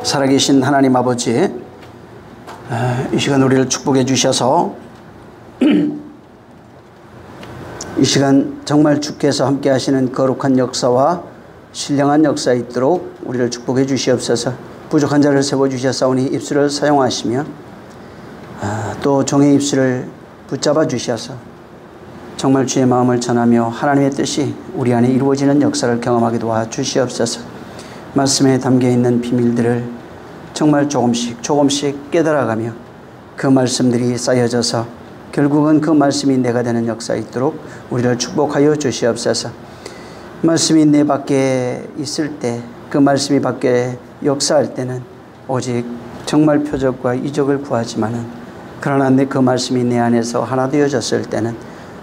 살아계신 하나님 아버지, 이 시간 우리를 축복해 주셔서 이 시간 정말 주께서 함께 하시는 거룩한 역사와 신령한 역사에 있도록 우리를 축복해 주시옵소서. 부족한 자를 세워주셨사오니 입술을 사용하시며 또 종의 입술을 붙잡아 주셔서 정말 주의 마음을 전하며 하나님의 뜻이 우리 안에 이루어지는 역사를 경험하게 도와주시옵소서. 말씀에 담겨있는 비밀들을 정말 조금씩 깨달아가며 그 말씀들이 쌓여져서 결국은 그 말씀이 내가 되는 역사에 있도록 우리를 축복하여 주시옵소서. 말씀이 내 밖에 있을 때, 그 말씀이 밖에 역사할 때는 오직 정말 표적과 이적을 구하지만은, 그러나 그 말씀이 내 안에서 하나 되어졌을 때는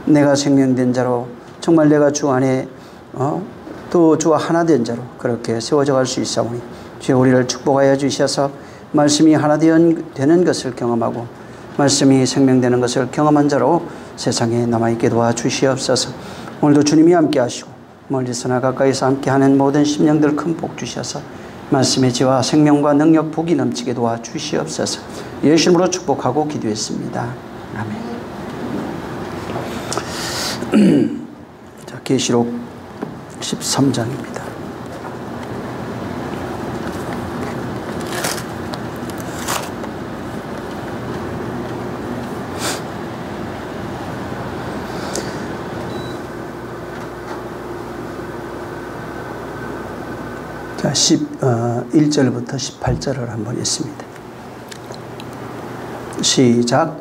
내가 생명된 자로, 정말 내가 주 안에 또 주와 하나 된 자로 그렇게 세워져 갈 수 있사오니 주여 우리를 축복하여 주셔서 말씀이 하나 되는 것을 경험하고 말씀이 생명되는 것을 경험한 자로 세상에 남아있게 도와주시옵소서. 오늘도 주님이 함께 하시고 멀리서나 가까이서 함께하는 모든 심령들 큰 복 주셔서 말씀의 지와 생명과 능력 복이 넘치게 도와주시옵소서. 예수 이름으로 축복하고 기도했습니다. 아멘. 자, 계시록 13장입니다. 자, 1절부터 18절을 한번 읽습니다. 시작.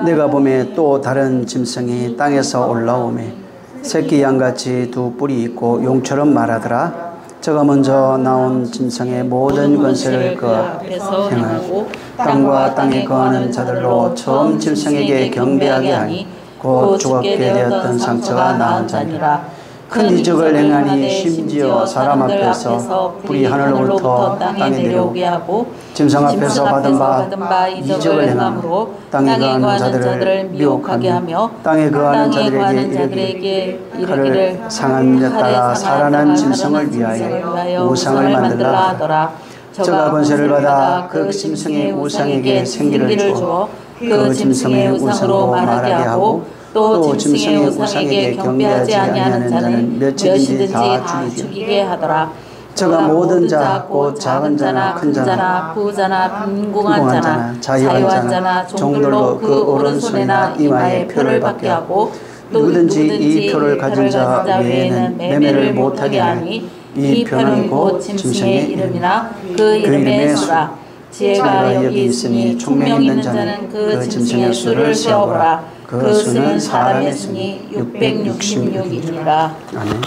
내가 보매 또 다른 짐승이 땅에서 올라오매 새끼 양같이 두 뿔이 있고 용처럼 말하더라. 저가 먼저 나온 짐승의 모든 권세를 그 앞에서 행하고 땅과 땅에 거하는 자들로 처음 짐승에게 경배하게 하니 곧 죽게 되었던 상처가 나은 자니라. 큰 이적을 행하니 심지어 사람 앞에서 불이 하늘로부터 땅에 내려오게 하고 짐승 앞에서 받은 바 이적을 행함으로 땅에 거하는 자들을 미혹하게 하며 땅에 거하는 자들에게 이르기를 상한 자 따라 살아난 짐승을 위하여 우상을 만들라 하더라. 저가 권세를 받아 그 짐승의 우상에게 생기를 주어 그 짐승의 우상으로 말하게 하고 또 짐승의 우상에게 경배하지 아니하는 자는 몇이든지 다 죽이게 하더라. 저가 모든 자, 곧 작은 자나 큰 자나 부자나 빈궁한 자나 자유한 자나 종들로 그 오른손이나 이마에 표를 받게 하고 누구든지 이 표를 가진 자 외에는 매매를 못하게 하니 이 표는 곧 짐승의 이름이나 그 이름의 수라. 지혜가 여기 있으니 총명 있는 자는 그 짐승의 수를 세어보라. 그 수는 사람의 수니 666이니라. 아멘.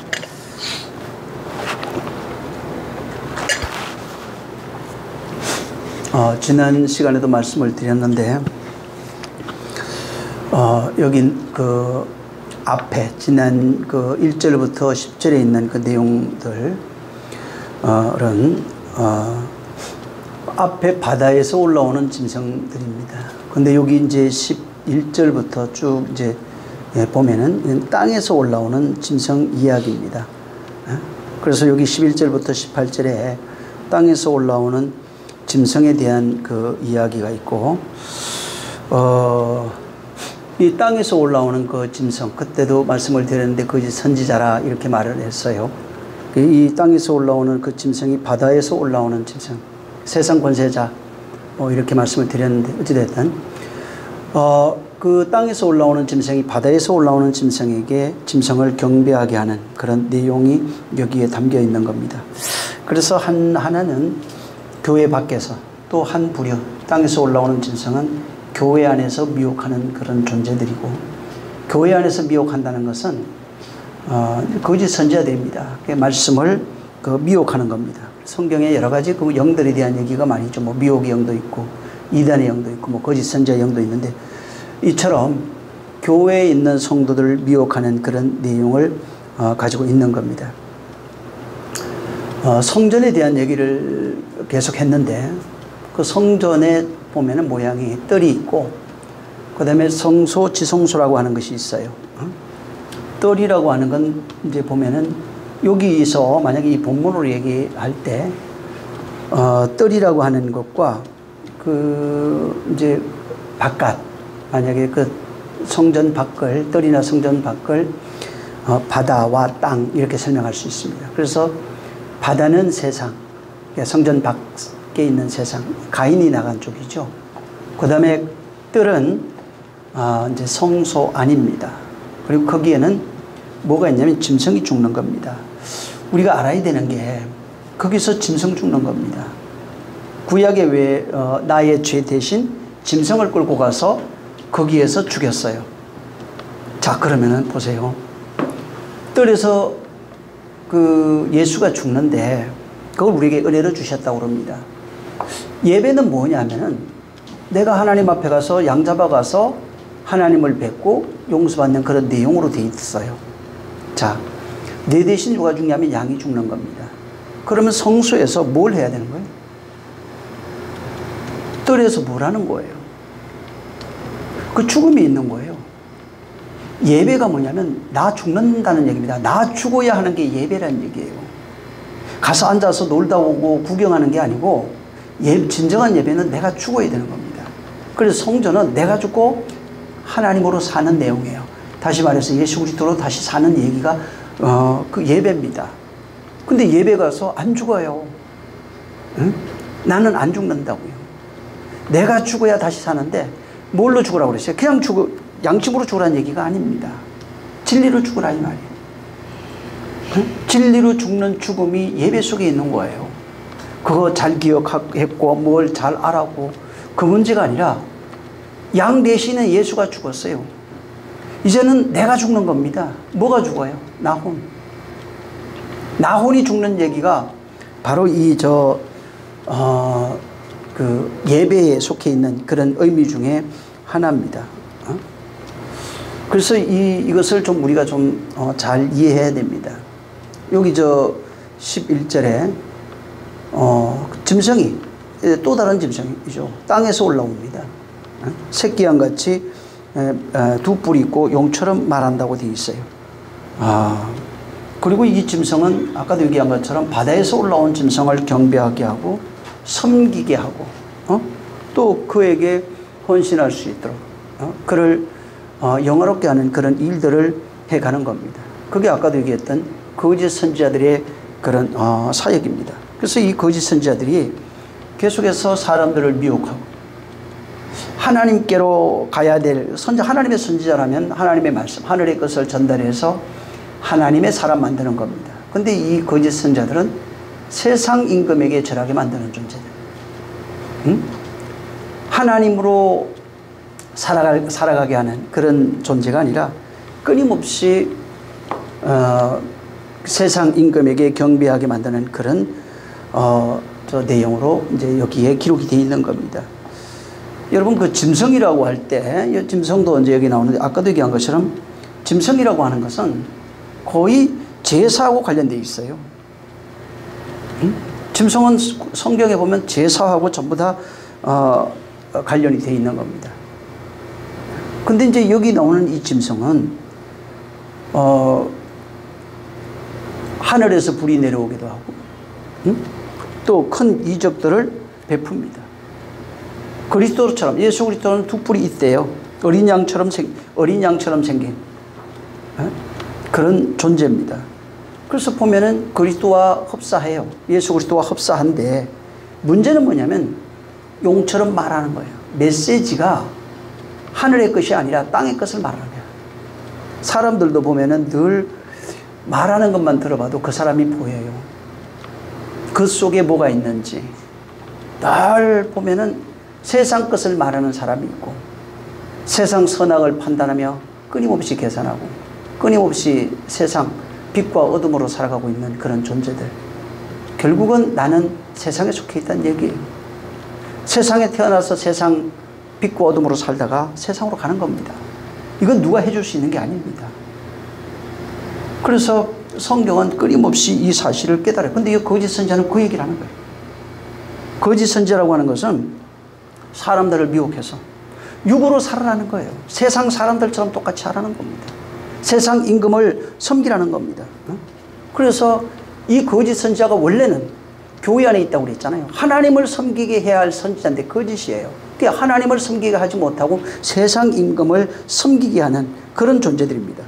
지난 시간에도 말씀을 드렸는데 여기 그 앞에 지난 그 1절부터 10절에 있는 그 내용들은 앞에 바다에서 올라오는 짐승들입니다. 근데 여기 이제 11절부터 쭉 이제 보면은 땅에서 올라오는 짐승 이야기입니다. 그래서 여기 11절부터 18절에 땅에서 올라오는 짐승에 대한 그 이야기가 있고, 이 땅에서 올라오는 그 짐승, 그때도 말씀을 드렸는데 거짓 선지자라 이렇게 말을 했어요. 이 땅에서 올라오는 그 짐승이 바다에서 올라오는 짐승, 세상 권세자, 이렇게 말씀을 드렸는데 어찌됐든 그 땅에서 올라오는 짐승이 바다에서 올라오는 짐승에게 짐승을 경배하게 하는 그런 내용이 여기에 담겨 있는 겁니다. 그래서 하나는 교회 밖에서, 또 한 부류 땅에서 올라오는 짐승은 교회 안에서 미혹하는 그런 존재들이고, 교회 안에서 미혹한다는 것은 거짓 선지자들입니다. 말씀을 미혹하는 겁니다. 성경에 여러 가지 그 영들에 대한 얘기가 많이 있죠. 뭐 미혹의 영도 있고 이단의 영도 있고 뭐 거짓 선지자 영도 있는데, 이처럼 교회에 있는 성도들을 미혹하는 그런 내용을 가지고 있는 겁니다. 성전에 대한 얘기를 계속 했는데, 그 성전에 보면은 모양이 뜰이 있고, 그 다음에 성소, 지성소라고 하는 것이 있어요. 뜰이라고 하는 건 이제 보면은 여기서 만약에 이 본문으로 얘기할 때 뜰이라고 하는 것과 이제 바깥, 만약에 그 성전 밖을, 뜰이나 성전 밖을 바다와 땅 이렇게 설명할 수 있습니다. 그래서 바다는 세상, 성전 밖에 있는 세상, 가인이 나간 쪽이죠. 그 다음에 뜰은 이제 성소 안입니다. 그리고 거기에는 뭐가 있냐면 짐승이 죽는 겁니다. 우리가 알아야 되는 게 거기서 짐승 죽는 겁니다. 구약에 왜 나의 죄 대신 짐승을 끌고 가서 거기에서 죽였어요. 자, 그러면은 보세요. 뜰에서 예수가 죽는데 그걸 우리에게 의뢰로 주셨다고 그럽니다. 예배는 뭐냐면은 내가 하나님 앞에 가서 양 잡아가서 하나님을 뵙고 용서받는 그런 내용으로 돼 있어요. 자, 내 대신 누가 죽냐면 양이 죽는 겁니다. 그러면 성소에서 뭘 해야 되는 거예요? 뜰에서 뭘 하는 거예요? 그 죽음이 있는 거예요. 예배가 뭐냐면 나 죽는다는 얘기입니다. 나 죽어야 하는 게 예배라는 얘기예요. 가서 앉아서 놀다 오고 구경하는 게 아니고 진정한 예배는 내가 죽어야 되는 겁니다. 그래서 성전은 내가 죽고 하나님으로 사는 내용이에요. 다시 말해서 예수 그리스도로 다시 사는 얘기가 그 예배입니다. 근데 예배 가서 안 죽어요. 응? 나는 안 죽는다고요. 내가 죽어야 다시 사는데 뭘로 죽으라고 그랬어요? 그냥 양심으로 죽으라는 얘기가 아닙니다. 진리로 죽으라 이 말이에요. 응? 진리로 죽는 죽음이 예배 속에 있는 거예요. 그거 잘 기억했고 뭘 잘 알아고 그 문제가 아니라 양 대신에 예수가 죽었어요. 이제는 내가 죽는 겁니다. 뭐가 죽어요? 나혼. 나혼이 죽는 얘기가 바로 예배에 속해 있는 그런 의미 중에 하나입니다. 그래서 이것을 좀 우리가 좀 잘 이해해야 됩니다. 여기 11절에 짐승이 또 다른 짐승이죠. 땅에서 올라옵니다. 새끼양같이 두 뿔이 있고 용처럼 말한다고 되어 있어요. 그리고 이 짐승은 아까도 얘기한 것처럼 바다에서 올라온 짐승을 경배하게 하고 섬기게 하고 또 그에게 헌신할 수 있도록 그를 영화롭게 하는 그런 일들을 해가는 겁니다. 그게 아까도 얘기했던 거짓 선지자들의 그런 사역입니다. 그래서 이 거짓 선지자들이 계속해서 사람들을 미혹하고 하나님께로 가야 될 하나님의 선지자라면 하나님의 말씀, 하늘의 것을 전달해서 하나님의 사람 만드는 겁니다. 근데 이 거짓 선지자들은 세상 임금에게 절하게 만드는 존재들. 하나님으로 살아가게 하는 그런 존재가 아니라 끊임없이 세상 임금에게 경배하게 만드는 그런 내용으로 이제 여기에 기록이 되어 있는 겁니다. 여러분 그 짐승이라고 할 때 짐승도 이제 여기 나오는데 아까도 얘기한 것처럼 짐승이라고 하는 것은 거의 제사하고 관련되어 있어요. 짐승은 성경에 보면 제사하고 전부 다 관련이 되어 있는 겁니다. 근데 이제 여기 나오는 이 짐승은 하늘에서 불이 내려오기도 하고 또 큰 이적들을 베풉니다. 그리스도처럼 예수 그리스도는 두 뿔이 있대요. 어린 양처럼 생긴 그런 존재입니다. 그래서 보면은 그리스도와 흡사해요. 예수 그리스도와 흡사한데 문제는 뭐냐면 용처럼 말하는 거예요. 메시지가 하늘의 것이 아니라 땅의 것을 말하는 거예요. 사람들도 보면은 늘 말하는 것만 들어봐도 그 사람이 보여요. 그 속에 뭐가 있는지 늘 보면은 세상 것을 말하는 사람이 있고 세상 선악을 판단하며 끊임없이 계산하고 끊임없이 세상 빛과 어둠으로 살아가고 있는 그런 존재들. 결국은 나는 세상에 속해 있다는 얘기예요. 세상에 태어나서 세상 빛과 어둠으로 살다가 세상으로 가는 겁니다. 이건 누가 해줄 수 있는 게 아닙니다. 그래서 성경은 끊임없이 이 사실을 깨달아요. 근데 이 거짓 선지자는 그 얘기를 하는 거예요. 거짓 선지자라고 하는 것은 사람들을 미혹해서 육으로 살아라는 거예요. 세상 사람들처럼 똑같이 하라는 겁니다. 세상 임금을 섬기라는 겁니다. 그래서 이 거짓 선지자가 원래는 교회 안에 있다고 그랬잖아요. 하나님을 섬기게 해야 할 선지자인데 거짓이에요. 그러니까 하나님을 섬기게 하지 못하고 세상 임금을 섬기게 하는 그런 존재들입니다.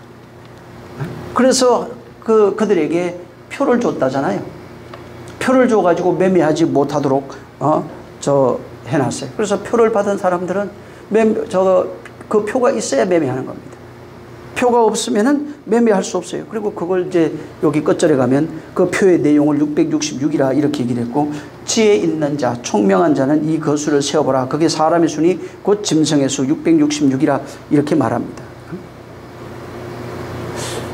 그래서 그들에게 표를 줬다잖아요. 표를 줘가지고 매매하지 못하도록 해놨어요. 그래서 표를 받은 사람들은 그 표가 있어야 매매하는 겁니다. 표가 없으면은 매매할 수 없어요. 그리고 그걸 이제 여기 끝절에 가면 그 표의 내용을 666이라 이렇게 얘기를 했고, 지혜 있는 자, 총명한 자는 이 거수를 세어보라. 그게 사람의 순이 곧 짐승의 수 666이라 이렇게 말합니다.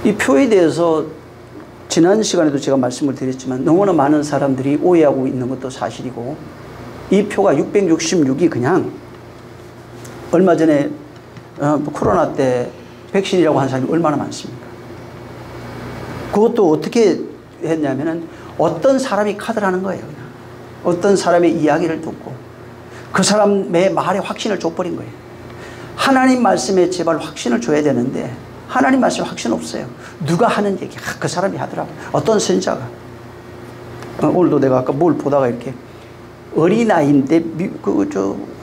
이 표에 대해서 지난 시간에도 제가 말씀을 드렸지만 너무나 많은 사람들이 오해하고 있는 것도 사실이고, 이 표가 666이 그냥 얼마 전에 코로나 때 백신이라고 한 사람이 얼마나 많습니까? 그것도 어떻게 했냐면은 어떤 사람이 카드를 하는 거예요. 그냥. 어떤 사람의 이야기를 듣고 그 사람의 말에 확신을 줘버린 거예요. 하나님 말씀에 제발 확신을 줘야 되는데 하나님 말씀에 확신 없어요. 누가 하는 얘기, 그 사람이 하더라고. 어떤 선지자가. 오늘도 내가 아까 뭘 보다가 이렇게 어린아이인데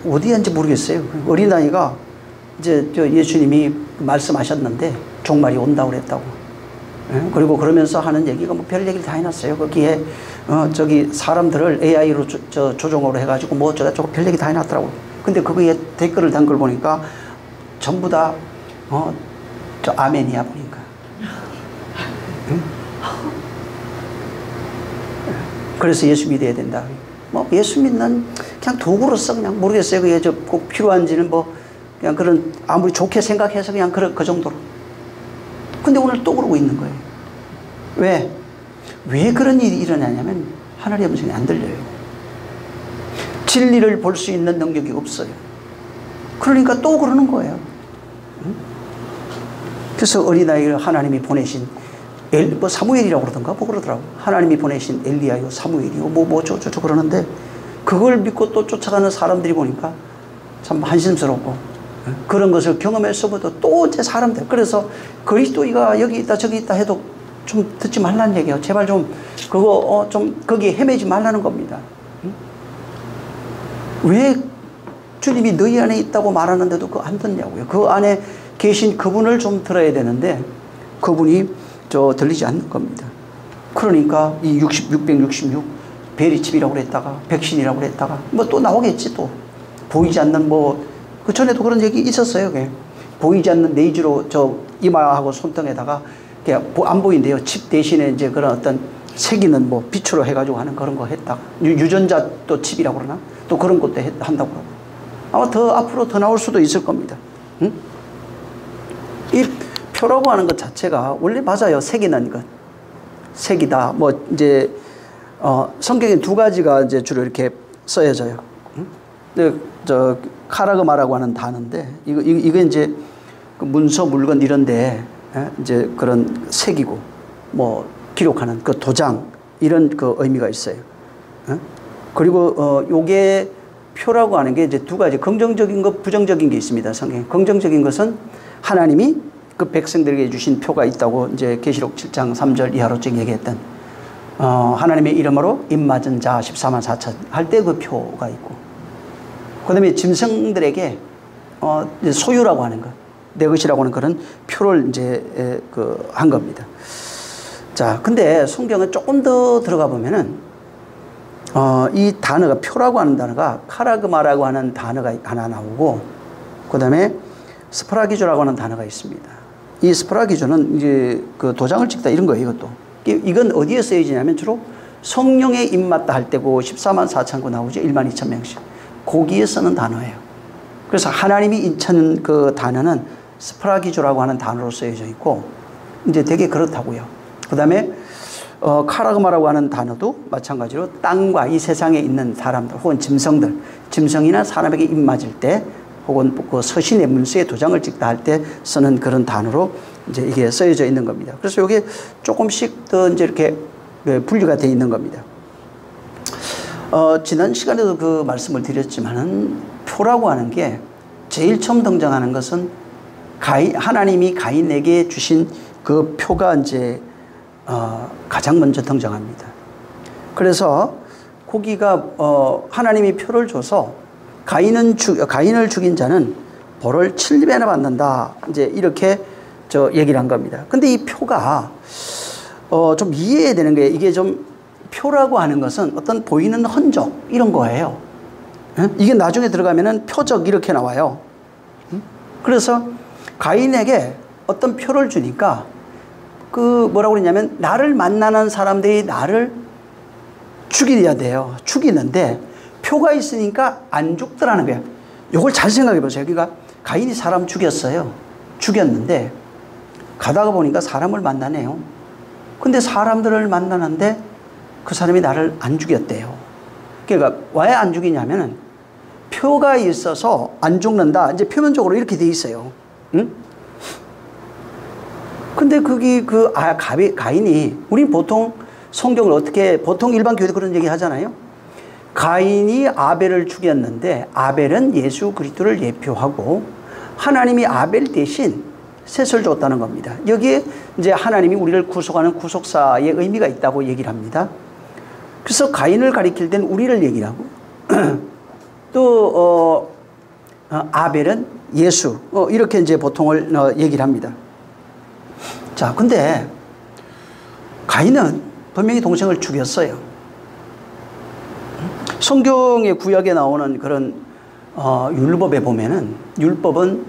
어디인지 모르겠어요. 어린아이가 이제 예수님이 말씀하셨는데 종말이 온다고 그랬다고. 그리고 그러면서 하는 얘기가 뭐 별 얘기를 다 해놨어요. 거기에 저기 사람들을 AI로 조종으로 해가지고 뭐 어쩌고저쩌고 별 얘기 다 해놨더라고요. 근데 거기에 댓글을 단 걸 보니까 전부 다 저 아멘이야 보니까. 그래서 예수 믿어야 된다. 뭐 예수 믿는 그냥 도구로서 그냥 모르겠어요. 그게 꼭 필요한지는 뭐 그냥 그런 아무리 좋게 생각해서 그냥 그 정도로. 근데 오늘 또 그러고 있는 거예요. 왜 그런 일이 일어나냐면 하나님의 음성이 안 들려요. 진리를 볼 수 있는 능력이 없어요. 그러니까 또 그러는 거예요. 그래서 어린아이를 하나님이 보내신 사무엘이라고 그러던가 뭐 그러더라고. 하나님이 보내신 엘리야요 사무엘이요 뭐 저쩌고 그러는데 그걸 믿고 또 쫓아가는 사람들이 보니까 참 한심스럽고, 그런 것을 경험했어도 또 이제 사람들, 그래서 그리스도가 여기 있다 저기 있다 해도 좀 듣지 말라는 얘기예요. 제발 좀 그거 좀 거기에 헤매지 말라는 겁니다. 왜 주님이 너희 안에 있다고 말하는데도 그거 안 듣냐고요. 그 안에 계신 그분을 좀 들어야 되는데 그분이 들리지 않는 겁니다. 그러니까 이 666 베리칩이라고 그랬다가 백신이라고 그랬다가 뭐 또 나오겠지. 또 보이지 않는 그 전에도 그런 얘기 있었어요. 그게. 보이지 않는 레이저로 이마하고 손등에다가 안 보인대요. 칩 대신에 이제 그런 어떤 새기는 빛으로 해가지고 하는 그런 거 했다가 유전자 또 칩이라고 그러나 또 그런 것도 한다고 그러고 아마 더 앞으로 더 나올 수도 있을 겁니다. 응? 이 표라고 하는 것 자체가 원래 맞아요. 새기는 것. 색이다. 이제 성경에 두 가지가 이제 주로 이렇게 써여져요. 근데 카라그마라고 하는 단어인데 이거 이제 그 문서 물건 이런데 이제 그런 색이고 기록하는 그 도장 이런 그 의미가 있어요. 그리고 요게 표라고 하는 게 이제 두 가지 긍정적인 것, 부정적인 게 있습니다. 성경에. 긍정적인 것은 하나님이 그 백성들에게 주신 표가 있다고 이제 계시록 7장 3절 이하로 쭉 얘기했던 하나님의 이름으로 입맞은 자 14만 4천 할 때 그 표가 있고, 그 다음에 짐승들에게 소유라고 하는 것, 내 것이라고 하는 그런 표를 이제 한 겁니다. 자, 근데 성경은 조금 더 들어가 보면은 이 단어가 표라고 하는 단어가 카라그마라고 하는 단어가 하나 나오고, 그 다음에 스프라기조라고 하는 단어가 있습니다. 이 스프라기조는 이제 그 도장을 찍다 이런 거예요. 이것도. 이건 어디에 쓰여지냐면 주로 성령에 입맞다 할 때고 14만 4천 구 나오죠. 1만 2천 명씩. 거기에 쓰는 단어예요. 그래서 하나님이 인천 그 단어는 스프라기조라고 하는 단어로 쓰여져 있고, 이제 되게 그렇다고요. 그 다음에 카라그마라고 하는 단어도 마찬가지로 땅과 이 세상에 있는 사람들 혹은 짐승들, 짐승이나 사람에게 입맞을 때 혹은 그 서신의 문서에 도장을 찍다 할 때 쓰는 그런 단어로 이제 이게 쓰여져 있는 겁니다. 그래서 이게 조금씩 더 이제 이렇게 분류가 되어 있는 겁니다. 지난 시간에도 그 말씀을 드렸지만은 표라고 하는 게 제일 처음 등장하는 것은 하나님이 가인에게 주신 그 표가 이제 가장 먼저 등장합니다. 그래서 거기가 하나님이 표를 줘서 가인을 죽인 자는 벌을 7배나 받는다. 이제 이렇게 얘기를 한 겁니다. 근데 이 표가 좀 이해해야 되는 게, 이게 좀 표라고 하는 것은 어떤 보이는 흔적 이런 거예요. 이게 나중에 들어가면은 표적 이렇게 나와요. 그래서 가인에게 어떤 표를 주니까 뭐라고 그러냐면, 나를 만나는 사람들이 나를 죽여야 돼요. 죽이는데 표가 있으니까 안 죽더라는 거예요. 이걸 잘 생각해 보세요. 그러니까 가인이 사람 죽였어요. 죽였는데 가다가 보니까 사람을 만나네요. 근데 사람들을 만나는데 그 사람이 나를 안 죽였대요. 그러니까 왜 안 죽이냐면은 표가 있어서 안 죽는다. 이제 표면적으로 이렇게 돼 있어요. 응? 근데 가인이, 우린 보통 성경을 보통 일반 교회도 그런 얘기 하잖아요. 가인이 아벨을 죽였는데 아벨은 예수 그리스도를 예표하고 하나님이 아벨 대신 셋을 줬다는 겁니다. 여기에 이제 하나님이 우리를 구속하는 구속사의 의미가 있다고 얘기를 합니다. 그래서 가인을 가리킬 땐 우리를 얘기를 하고 또 아벨은 예수, 이렇게 이제 보통을 얘기를 합니다. 자, 근데 가인은 분명히 동생을 죽였어요. 성경의 구약에 나오는 그런 율법에 보면은, 율법은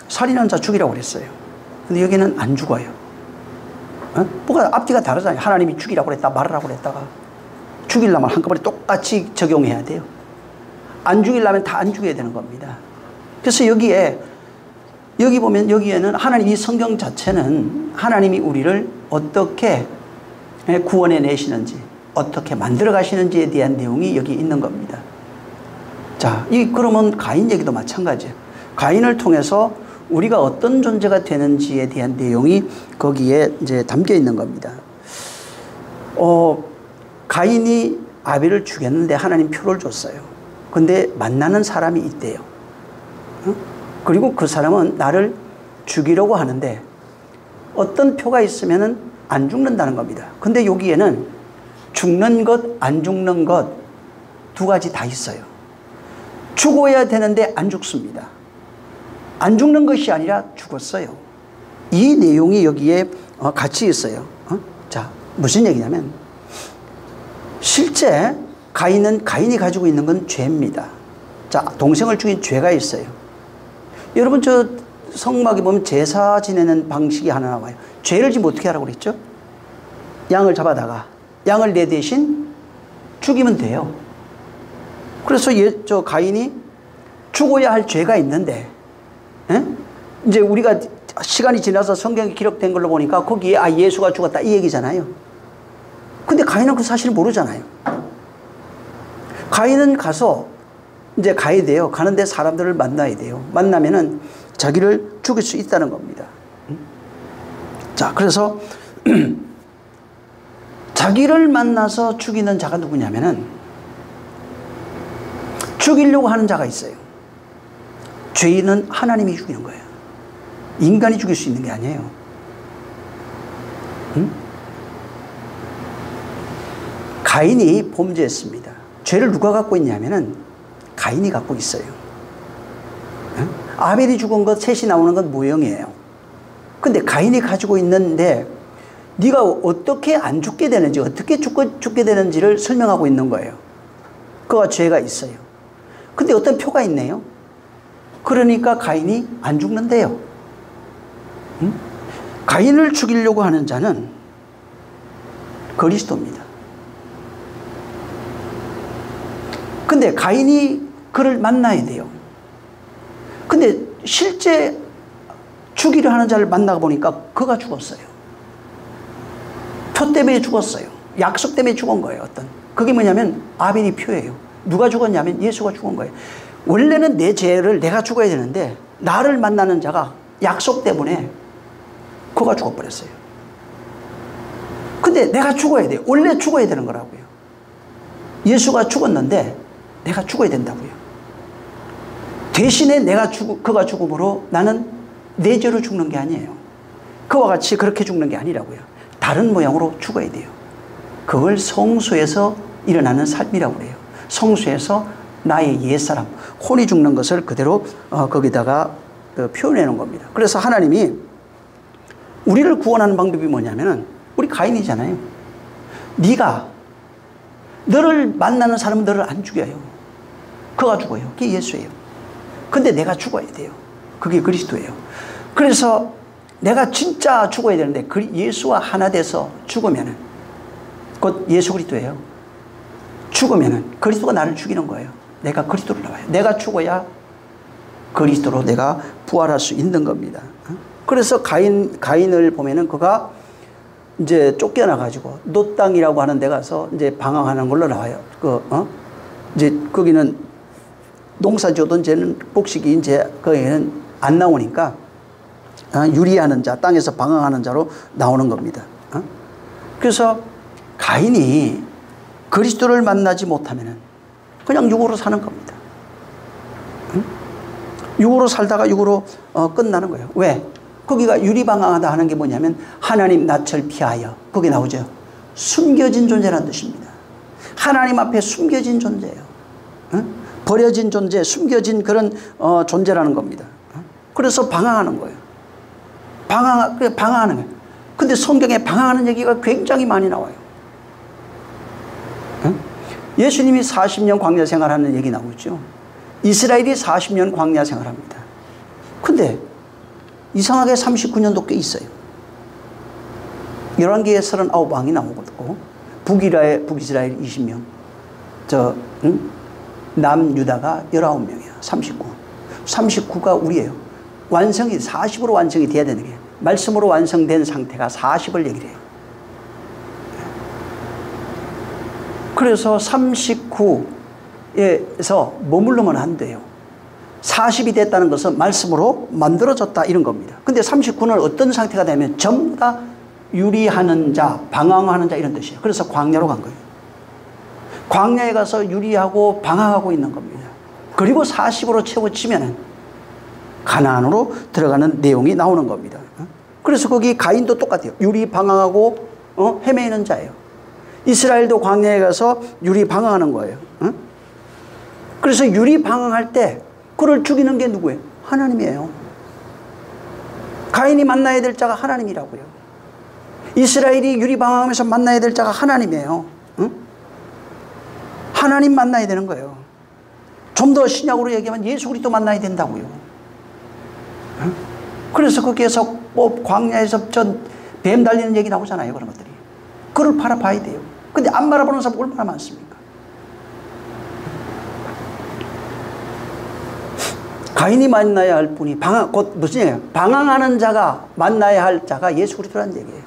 살인한 자 죽이라고 그랬어요. 근데 여기는 안 죽어요. 뭐가 앞뒤가 다르잖아요. 하나님이 죽이라고 그랬다, 말하라고 그랬다가. 죽이려면 한꺼번에 똑같이 적용해야 돼요. 안 죽이려면 다 안 죽여야 되는 겁니다. 그래서 여기 보면, 여기에는 하나님, 이 성경 자체는 하나님이 우리를 어떻게 구원해 내시는지, 어떻게 만들어 가시는지에 대한 내용이 여기 있는 겁니다. 자, 그러면 가인 얘기도 마찬가지예요. 가인을 통해서 우리가 어떤 존재가 되는지에 대한 내용이 거기에 이제 담겨 있는 겁니다. 가인이 아벨을 죽였는데 하나님 표를 줬어요. 근데 만나는 사람이 있대요. 그리고 그 사람은 나를 죽이려고 하는데 어떤 표가 있으면은 안 죽는다는 겁니다. 근데 여기에는 죽는 것, 안 죽는 것 두 가지 다 있어요. 죽어야 되는데 안 죽습니다. 안 죽는 것이 아니라 죽었어요. 이 내용이 여기에 같이 있어요. 자, 무슨 얘기냐면, 실제 가인이 가지고 있는 건 죄입니다. 자, 동생을 죽인 죄가 있어요. 여러분, 성막에 보면 제사 지내는 방식이 하나 나와요. 죄를 지면 어떻게 하라고 그랬죠? 양을 잡아다가 양을 내 대신 죽이면 돼요. 그래서 가인이 죽어야 할 죄가 있는데, 이제 우리가 시간이 지나서 성경에 기록된 걸로 보니까 거기에 예수가 죽었다 이 얘기잖아요. 근데 가인은 그 사실을 모르잖아요. 가인은 이제 가야 돼요. 가는데 사람들을 만나야 돼요. 만나면은 자기를 죽일 수 있다는 겁니다. 자, 그래서 자기를 만나서 죽이는 자가 누구냐면은, 죽이려고 하는 자가 있어요. 죄인은 하나님이 죽이는 거예요. 인간이 죽일 수 있는 게 아니에요. 가인이 범죄했습니다. 죄를 누가 갖고 있냐면은 가인이 갖고 있어요. 아벨이 죽은 것, 셋이 나오는 건 무형이에요. 근데 가인이 가지고 있는데 네가 어떻게 안 죽게 되는지, 어떻게 죽게 되는지를 설명하고 있는 거예요. 그가 죄가 있어요. 근데 어떤 표가 있네요. 그러니까 가인이 안 죽는데요. 가인을 죽이려고 하는 자는 그리스도입니다. 근데 가인이 그를 만나야 돼요. 근데 실제 죽이려 하는 자를 만나가 보니까 그가 죽었어요. 표 때문에 죽었어요. 약속 때문에 죽은 거예요. 그게 뭐냐면 아벨이 표예요. 누가 죽었냐면 예수가 죽은 거예요. 원래는 내 죄를 내가 죽어야 되는데 나를 만나는 자가 약속 때문에 그가 죽어버렸어요. 근데 내가 죽어야 돼요. 원래 죽어야 되는 거라고요. 예수가 죽었는데 내가 죽어야 된다고요. 대신에 그가 죽음으로 나는 내 죄로 죽는 게 아니에요. 그와 같이 그렇게 죽는 게 아니라고요. 다른 모양으로 죽어야 돼요. 그걸 성소에서 일어나는 삶이라고 그래요. 성수에서 나의 옛사람, 혼이 죽는 것을 그대로 거기다가 표현해 놓은 겁니다. 그래서 하나님이 우리를 구원하는 방법이 뭐냐면은 우리 가인이잖아요. 네가 너를 만나는 사람은 너를 안 죽여요. 그가 죽어요. 그게 예수예요. 근데 내가 죽어야 돼요. 그게 그리스도예요. 그래서 내가 진짜 죽어야 되는데 예수와 하나 돼서 죽으면은 곧 예수 그리스도예요. 죽으면은 그리스도가 나를 죽이는 거예요. 내가 그리스도로 나와요. 내가 죽어야 그리스도로 내가 부활할 수 있는 겁니다. 그래서 가인을 보면은 그가 이제 쫓겨나가지고 노 땅이라고 하는 데 가서 이제 방황하는 걸로 나와요. 이제 거기는 농사 지어던 쟤는 곡식이 이제 거기에는 안 나오니까 유리하는 자, 땅에서 방황하는 자로 나오는 겁니다. 그래서 가인이 그리스도를 만나지 못하면은 그냥 육으로 사는 겁니다. 육으로 살다가 육으로 끝나는 거예요. 왜? 거기가 유리방황하다 하는 게 뭐냐면 하나님 낯을 피하여, 거기 나오죠. 숨겨진 존재라는 뜻입니다. 하나님 앞에 숨겨진 존재예요. 버려진 존재, 숨겨진 그런 존재라는 겁니다. 그래서 방황하는 거예요. 방황하는 거예요. 근데 성경에 방황하는 얘기가 굉장히 많이 나와요. 예수님이 40년 광야 생활하는 얘기 나오죠. 이스라엘이 40년 광야 생활합니다. 근데 이상하게 39년도 꽤 있어요. 11개의 39왕이 나오고 북이스라엘 20명, 남유다가 19명이야. 39가 우리예요. 완성이 40으로 완성이 돼야 되는 게, 말씀으로 완성된 상태가 40을 얘기를 해요. 그래서 39에서 머물러면 안 돼요. 40이 됐다는 것은 말씀으로 만들어졌다 이런 겁니다. 근데 39는 어떤 상태가 되면 전부 다 유리하는 자, 방황하는 자 이런 뜻이에요. 그래서 광야로 간 거예요. 광야에 가서 유리하고 방황하고 있는 겁니다. 그리고 40으로 채워지면은 가나안으로 들어가는 내용이 나오는 겁니다. 그래서 거기 가인도 똑같아요. 유리 방황하고 헤매이는 자예요. 이스라엘도 광야에 가서 유리 방황하는 거예요. 그래서 유리 방황할 때 그를 죽이는 게 누구예요? 하나님이에요. 가인이 만나야 될 자가 하나님이라고요. 이스라엘이 유리 방황하면서 만나야 될 자가 하나님이에요. 하나님 만나야 되는 거예요. 좀 더 신약으로 얘기하면 예수 그리스도 만나야 된다고요. 그래서 거기에서 광야에서 뱀 달리는 얘기 나오잖아요. 그런 것들이. 그걸 바라봐야 돼요. 근데 안 바라보는 사람 얼마나 많습니까? 가인이 만나야 할 분이 곧 무슨 얘기예요? 방황하는 자가 만나야 할 자가 예수 그리스도라는 얘기예요.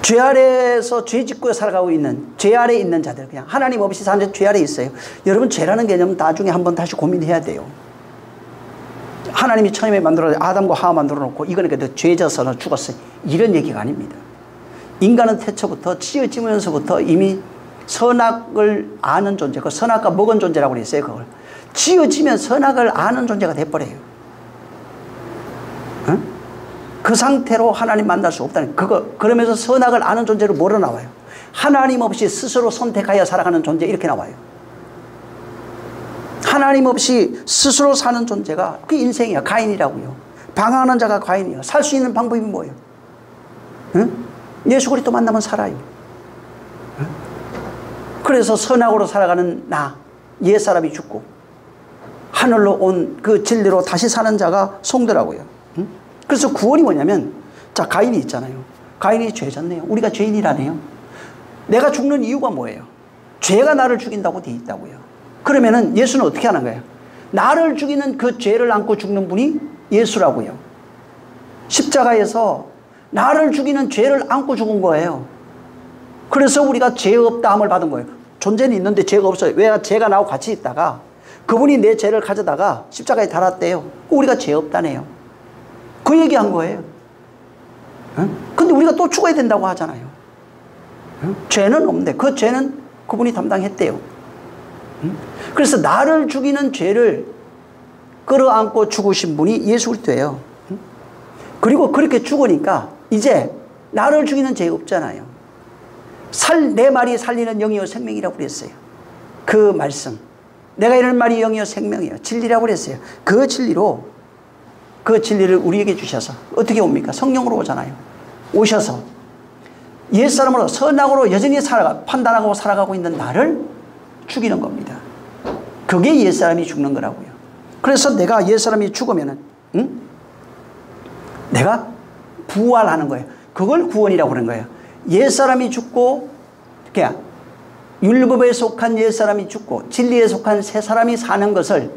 죄 아래에서 죄 짓고 살아가고 있는, 죄 아래에 있는 자들, 그냥 하나님 없이 사는 자, 죄 아래에 있어요. 여러분, 죄라는 개념은 나중에 한번 다시 고민해야 돼요. 하나님이 처음에 아담과 하와 만들어 놓고 이거는 죄 져서 죽었어요, 이런 얘기가 아닙니다. 인간은 태초부터 지어지면서부터 이미 선악을 아는 존재, 그 선악과 먹은 존재라고 그랬어요. 그걸 지어지면 선악을 아는 존재가 돼버려요. 그 상태로 하나님 만날 수 없다는, 그러면서 선악을 아는 존재로 뭐로 나와요? 하나님 없이 스스로 선택하여 살아가는 존재, 이렇게 나와요. 하나님 없이 스스로 사는 존재가 그 인생이야. 가인이라고요. 방황하는 자가 가인이에요. 살 수 있는 방법이 뭐예요? 예수 그리스도 만나면 살아요. 그래서 선악으로 살아가는 옛사람이 죽고 하늘로 온 그 진리로 다시 사는 자가 성도라고요. 그래서 구원이 뭐냐면, 자, 가인이 있잖아요. 가인이 죄 졌네요. 우리가 죄인이라네요. 내가 죽는 이유가 뭐예요? 죄가 나를 죽인다고 돼 있다고요. 그러면은 예수는 어떻게 하는 거예요? 나를 죽이는 그 죄를 안고 죽는 분이 예수라고요. 십자가에서 나를 죽이는 죄를 안고 죽은 거예요. 그래서 우리가 죄 없다함을 받은 거예요. 존재는 있는데 죄가 없어요. 왜? 죄가 나하고 같이 있다가 그분이 내 죄를 가져다가 십자가에 달았대요. 우리가 죄 없다네요. 그 얘기한 거예요. 근데 우리가 또 죽어야 된다고 하잖아요. 죄는 없는데 그 죄는 그분이 담당했대요. 그래서 나를 죽이는 죄를 끌어안고 죽으신 분이 예수 그리스도예요. 그리고 그렇게 죽으니까 이제 나를 죽이는 죄가 없잖아요. 내 말이 살리는 영이요 생명이라고 그랬어요. 그 말씀. 내가 이런 말이 영이요 생명이요 진리라고 그랬어요. 그 진리를 우리에게 주셔서 어떻게 옵니까? 성령으로 오잖아요. 오셔서 옛사람으로 선악으로 여전히 판단하고 살아가고 있는 나를 죽이는 겁니다. 그게 옛사람이 죽는 거라고요. 그래서 내가 옛사람이 죽으면은 내가 부활하는 거예요. 그걸 구원이라고 하는 거예요. 옛사람이 죽고 그냥 율법에 속한 옛사람이 죽고 진리에 속한 새사람이 사는 것을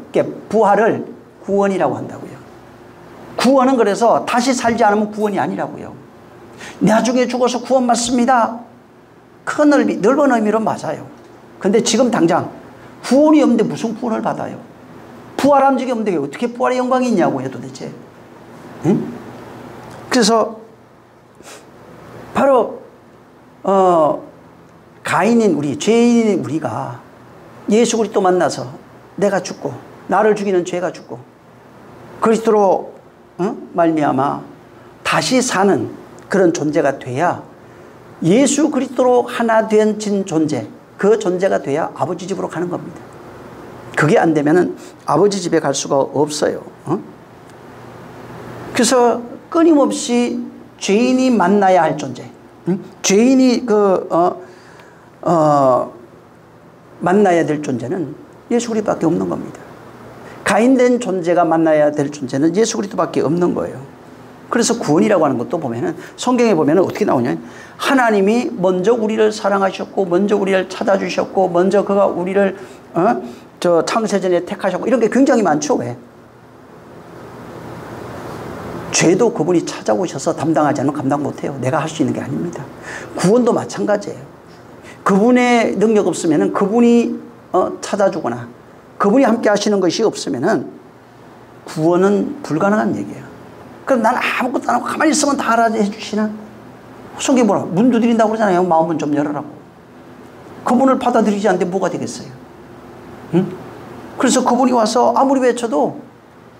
부활을 구원이라고 한다고요. 구원은 그래서 다시 살지 않으면 구원이 아니라고요. 나중에 죽어서 구원받습니다. 큰 넓은 의미로 맞아요. 근데 지금 당장 구원이 없는데 무슨 구원을 받아요? 부활한 적이 없는데 어떻게 부활의 영광이 있냐고요 도대체. 응? 그래서 바로 가인인 우리, 죄인인 우리가 예수 그리스도 만나서 내가 죽고 나를 죽이는 죄가 죽고 그리스도로 말미암아 다시 사는 그런 존재가 돼야 예수 그리스도로 하나 된 존재, 그 존재가 돼야 아버지 집으로 가는 겁니다. 그게 안 되면은 아버지 집에 갈 수가 없어요. 그래서 끊임없이 죄인이 만나야 할 존재, 죄인이 만나야 될 존재는 예수 그리스도밖에 없는 겁니다. 가인된 존재가 만나야 될 존재는 예수 그리스도밖에 없는 거예요. 그래서 구원이라고 하는 것도 보면은 성경에 보면은 어떻게 나오냐? 하나님이 먼저 우리를 사랑하셨고, 먼저 우리를 찾아주셨고, 먼저 그가 우리를 창세전에 택하셨고, 이런 게 굉장히 많죠. 왜? 죄도 그분이 찾아오셔서 담당하지 않으면 감당 못해요. 내가 할 수 있는 게 아닙니다. 구원도 마찬가지예요. 그분의 능력 없으면은 그분이 찾아주거나 그분이 함께 하시는 것이 없으면은 구원은 불가능한 얘기예요. 그럼 난 아무것도 안 하고 가만히 있으면 다 알아서 해주시나? 성경에 뭐라? 문 두드린다고 그러잖아요. 마음은 좀 열어라고. 그분을 받아들이지 않는데 뭐가 되겠어요? 응? 그래서 그분이 와서 아무리 외쳐도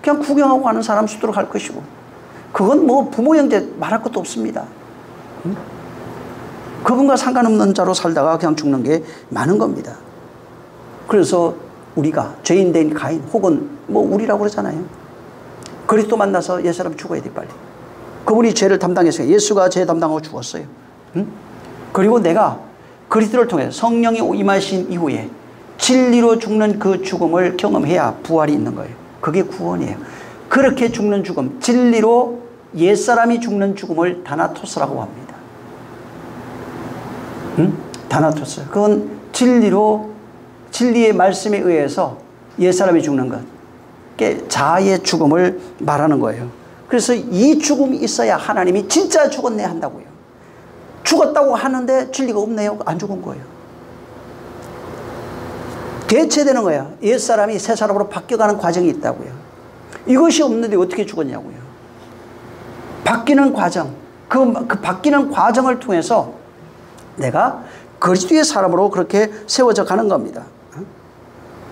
그냥 구경하고 가는 사람 수두로 갈 것이고, 그건 뭐 부모 형제 말할 것도 없습니다. 응? 그분과 상관없는 자로 살다가 그냥 죽는 게 많은 겁니다. 그래서 우리가 죄인된 가인 혹은 뭐 우리라고 그러잖아요. 그리스도 만나서 옛사람 죽어야 돼 빨리. 그분이 죄를 담당했어요. 예수가 죄 담당하고 죽었어요. 응? 그리고 내가 그리스도를 통해 성령이 임하신 이후에 진리로 죽는 그 죽음을 경험해야 부활이 있는 거예요. 그게 구원이에요. 그렇게 죽는 죽음, 진리로 옛사람이 죽는 죽음을 다나토스라고 합니다. 응? 다나토스. 그건 진리의 말씀에 의해서 옛사람이 죽는 것. 자아의 죽음을 말하는 거예요. 그래서 이 죽음이 있어야 하나님이 진짜 죽었네 한다고요. 죽었다고 하는데 진리가 없네요. 안 죽은 거예요. 대체되는 거예요. 옛사람이 새사람으로 바뀌어가는 과정이 있다고요. 이것이 없는데 어떻게 죽었냐고요. 바뀌는 과정, 그 바뀌는 과정을 통해서 내가 그리스도의 사람으로 그렇게 세워져 가는 겁니다.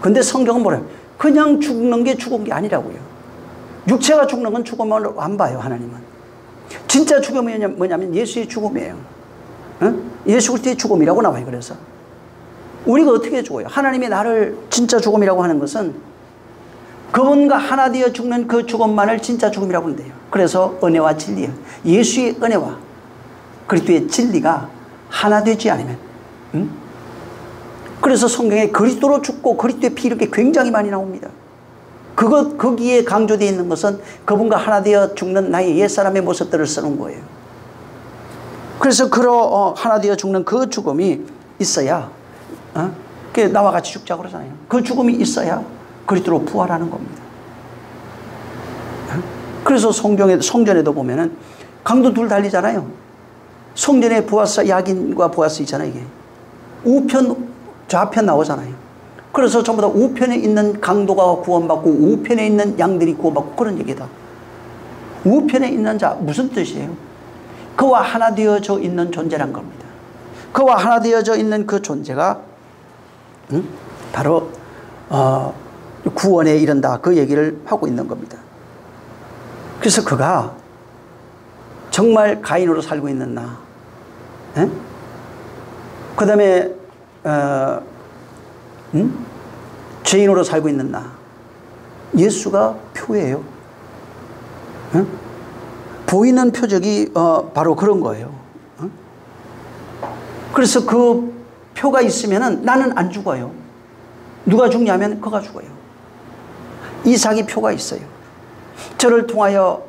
근데 성경은 뭐래요? 그냥 죽는 게 죽은 게 아니라고요. 육체가 죽는 건 죽음을 안 봐요, 하나님은. 진짜 죽음이 뭐냐면 예수의 죽음이에요. 예수 그리스도의 죽음이라고 나와요. 그래서 우리가 어떻게 죽어요? 하나님이 나를 진짜 죽음이라고 하는 것은 그분과 하나 되어 죽는 그 죽음만을 진짜 죽음이라고 한대요. 그래서 은혜와 진리예요. 예수의 은혜와 그리스도의 진리가 하나 되지 않으면, 그래서 성경에 그리스도로 죽고 그리스도의 피 이렇게 굉장히 많이 나옵니다. 거기에 강조되어 있는 것은 그분과 하나 되어 죽는 나의 옛사람의 모습들을 쓰는 거예요. 그래서 하나 되어 죽는 그 죽음이 있어야, 나와 같이 죽자고 그러잖아요. 그 죽음이 있어야 그리스도로 부활하는 겁니다. 그래서 성전에도 보면은 강도 둘 달리잖아요. 성전에 보아스, 야긴과 보아스 있잖아요. 이게 우편 좌편 나오잖아요. 그래서 전부 다 우편에 있는 강도가 구원받고 우편에 있는 양들이 구원받고 그런 얘기다. 우편에 있는 자 무슨 뜻이에요? 그와 하나 되어져 있는 존재란 겁니다. 그와 하나 되어져 있는 그 존재가 바로 구원에 이른다, 그 얘기를 하고 있는 겁니다. 그래서 그가 정말 가인으로 살고 있는 나, 그 다음에 죄인으로 살고 있는 나. 예수가 표예요. 보이는 표적이 바로 그런 거예요. 그래서 그 표가 있으면은 나는 안 죽어요. 누가 죽냐면 그가 죽어요. 이삭이 표가 있어요. 저를 통하여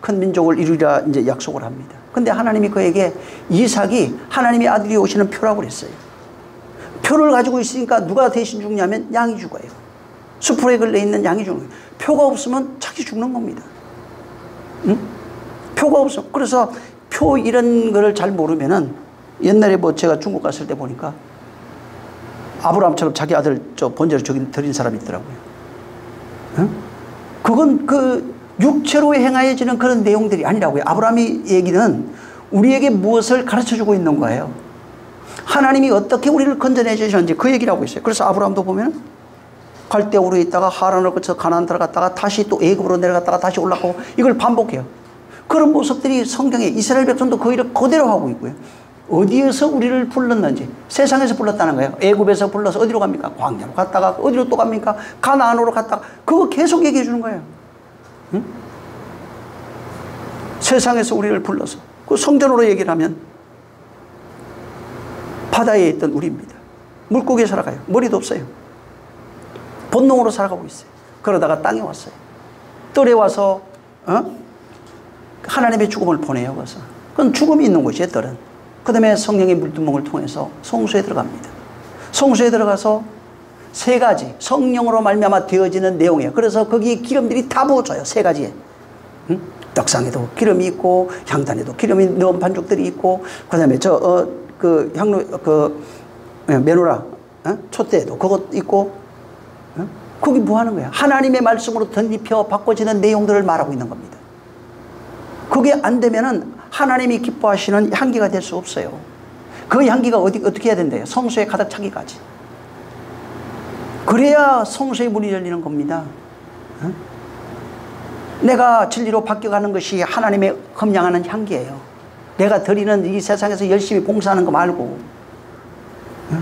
큰 민족을 이루리라 이제 약속을 합니다. 근데 하나님이 그에게 이삭이 하나님의 아들이 오시는 표라고 그랬어요. 표를 가지고 있으니까 누가 대신 죽냐면 양이 죽어요. 수풀에 걸려 있는 양이 죽는 거예요. 표가 없으면 자기 죽는 겁니다. 표가 없어. 그래서 표 이런 거를 잘 모르면은 옛날에 뭐 제가 중국 갔을 때 보니까 아브라함처럼 자기 아들 번제로 드린 사람이 있더라고요. 그건 그 육체로 행하여지는 그런 내용들이 아니라고요. 아브라함의 얘기는 우리에게 무엇을 가르쳐 주고 있는 거예요. 하나님이 어떻게 우리를 건져내 주셨는지 그 얘기를 하고 있어요. 그래서 아브라함도 보면 갈대우르 있다가 하란을 거쳐 가나안 들어갔다가 다시 또 애굽으로 내려갔다가 다시 올라가고 이걸 반복해요. 그런 모습들이 성경에 이스라엘 백성도 그 일을 그대로 하고 있고요. 어디에서 우리를 불렀는지 세상에서 불렀다는 거예요. 애굽에서 불러서 어디로 갑니까? 광야로 갔다가 어디로 또 갑니까? 가나안으로 갔다가 그거 계속 얘기해 주는 거예요. 응? 세상에서 우리를 불러서 그 성전으로 얘기를 하면 바다에 있던 우리입니다. 물고기에 살아가요. 머리도 없어요. 본능으로 살아가고 있어요. 그러다가 땅에 왔어요. 뜰에 와서 하나님의 죽음을 보내요. 그래서 그건 죽음이 있는 곳이에요. 뜰은. 그 다음에 성령의 물두멍을 통해서 성소에 들어갑니다. 성소에 들어가서 세 가지 성령으로 말미암아 되어지는 내용이에요. 그래서 거기 기름들이 다 부어져요. 세 가지에. 떡상에도 기름이 있고 향단에도 기름이 넣은 반죽들이 있고 그 다음에 그 향로 메노라 촛대에도 그것 있고 거기 뭐 하는 거야? 하나님의 말씀으로 덧입혀 바꿔지는 내용들을 말하고 있는 겁니다. 그게 안 되면은 하나님이 기뻐하시는 향기가 될 수 없어요. 그 향기가 어떻게 해야 된대요? 성소에 가득 차기까지. 그래야 성소의 문이 열리는 겁니다. 내가 진리로 바뀌어가는 것이 하나님의 흠양하는 향기예요. 내가 드리는 이 세상에서 열심히 봉사하는 거 말고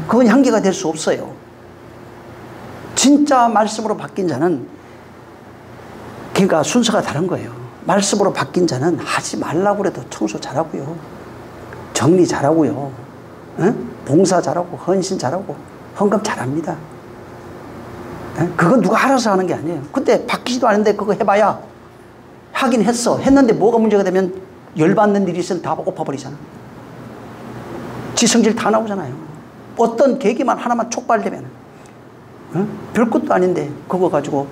그건 향기가 될 수 없어요. 진짜 말씀으로 바뀐 자는 그러니까 순서가 다른 거예요. 말씀으로 바뀐 자는 하지 말라고 해도 청소 잘하고요. 정리 잘하고요. 봉사 잘하고 헌신 잘하고 헌금 잘합니다. 그건 누가 알아서 하는 게 아니에요. 근데 바뀌지도 않은데 그거 해봐야 하긴 했어. 했는데 뭐가 문제가 되면 열받는 일이 있으면 다 엎어버리잖아. 지성질 다 나오잖아요. 어떤 계기만 하나만 촉발되면 별것도 아닌데 그거 가지고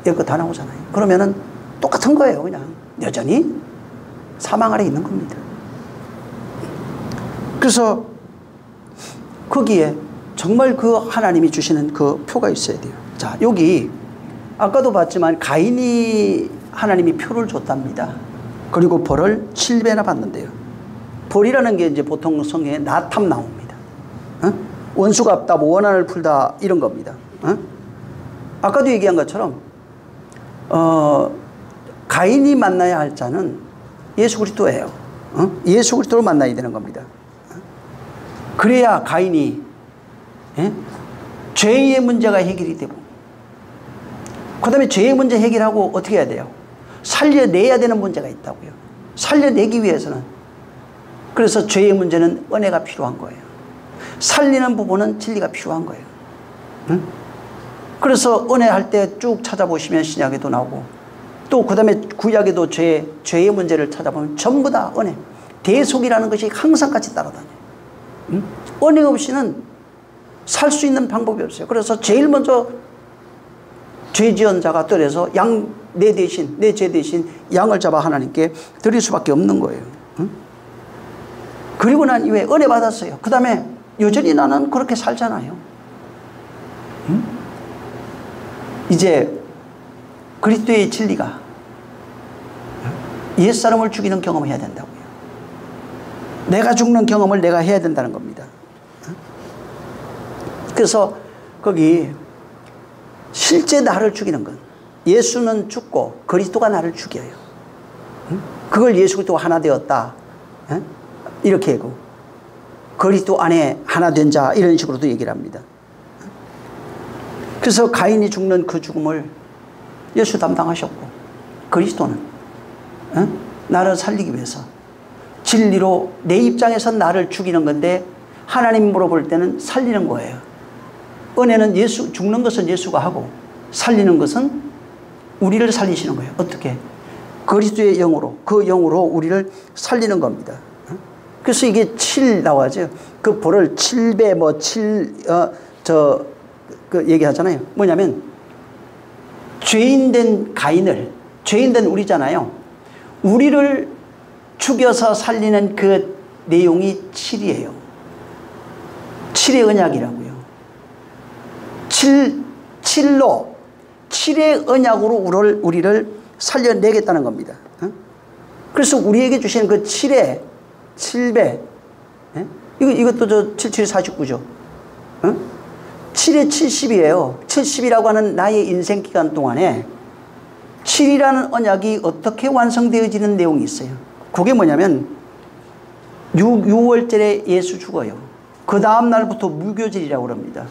이거 다 나오잖아요. 그러면은 똑같은 거예요. 그냥 여전히 사망 아래 있는 겁니다. 그래서 거기에 정말 그 하나님이 주시는 그 표가 있어야 돼요. 자, 여기 아까도 봤지만 가인이 하나님이 표를 줬답니다. 그리고 벌을 7배나 받는데요. 벌이라는 게 이제 보통 성경에 나탐 나옵니다. 원수가 없다, 뭐 원한을 풀다 이런 겁니다. 아까도 얘기한 것처럼 가인이 만나야 할 자는 예수 그리스도예요. 예수 그리스도를 만나야 되는 겁니다. 그래야 가인이 죄의 문제가 해결이 되고 그 다음에 죄의 문제 해결하고 어떻게 해야 돼요? 살려내야 되는 문제가 있다고요. 살려내기 위해서는 그래서 죄의 문제는 은혜가 필요한 거예요. 살리는 부분은 진리가 필요한 거예요. 그래서 은혜 할 때 쭉 찾아보시면 신약에도 나오고 또 그 다음에 구약에도 죄의 문제를 찾아보면 전부 다 은혜. 대속이라는 것이 항상 같이 따라다녀요. 은혜 없이는 살 수 있는 방법이 없어요. 그래서 제일 먼저 죄 지은 자가 뜰에서 내 죄 대신 양을 잡아 하나님께 드릴 수밖에 없는 거예요. 그리고 난 이후에 은혜 받았어요. 그 다음에 여전히 나는 그렇게 살잖아요. 이제 그리스도의 진리가 옛사람을 죽이는 경험을 해야 된다고요. 내가 죽는 경험을 내가 해야 된다는 겁니다. 그래서 거기 실제 나를 죽이는 건 예수는 죽고 그리스도가 나를 죽여요. 그걸 예수 그리스도가 하나 되었다. 이렇게 하고 그리스도 안에 하나 된 자, 이런 식으로도 얘기를 합니다. 그래서 가인이 죽는 그 죽음을 예수 담당하셨고, 그리스도는 나를 살리기 위해서 진리로 내 입장에서 나를 죽이는 건데 하나님으로 볼 때는 살리는 거예요. 은혜는 죽는 것은 예수가 하고 살리는 것은 우리를 살리시는 거예요. 어떻게? 그리스도의 영으로, 그 영으로 우리를 살리는 겁니다. 그래서 이게 7 나와죠. 그 벌을 7배 얘기하잖아요. 뭐냐면 죄인된 가인을, 죄인된 우리잖아요. 우리를 죽여서 살리는 그 내용이 7이에요. 7의 언약이라고요. 7의 언약으로 우리를 살려내겠다는 겁니다. 그래서 우리에게 주시는 그 7배, 이것도 77, 49죠. 7에 70이에요. 70이라고 하는 나의 인생 기간 동안에 7이라는 언약이 어떻게 완성되어지는 내용이 있어요. 그게 뭐냐면 6월절에 예수 죽어요. 그 다음 날부터 무교절이라고 합니다.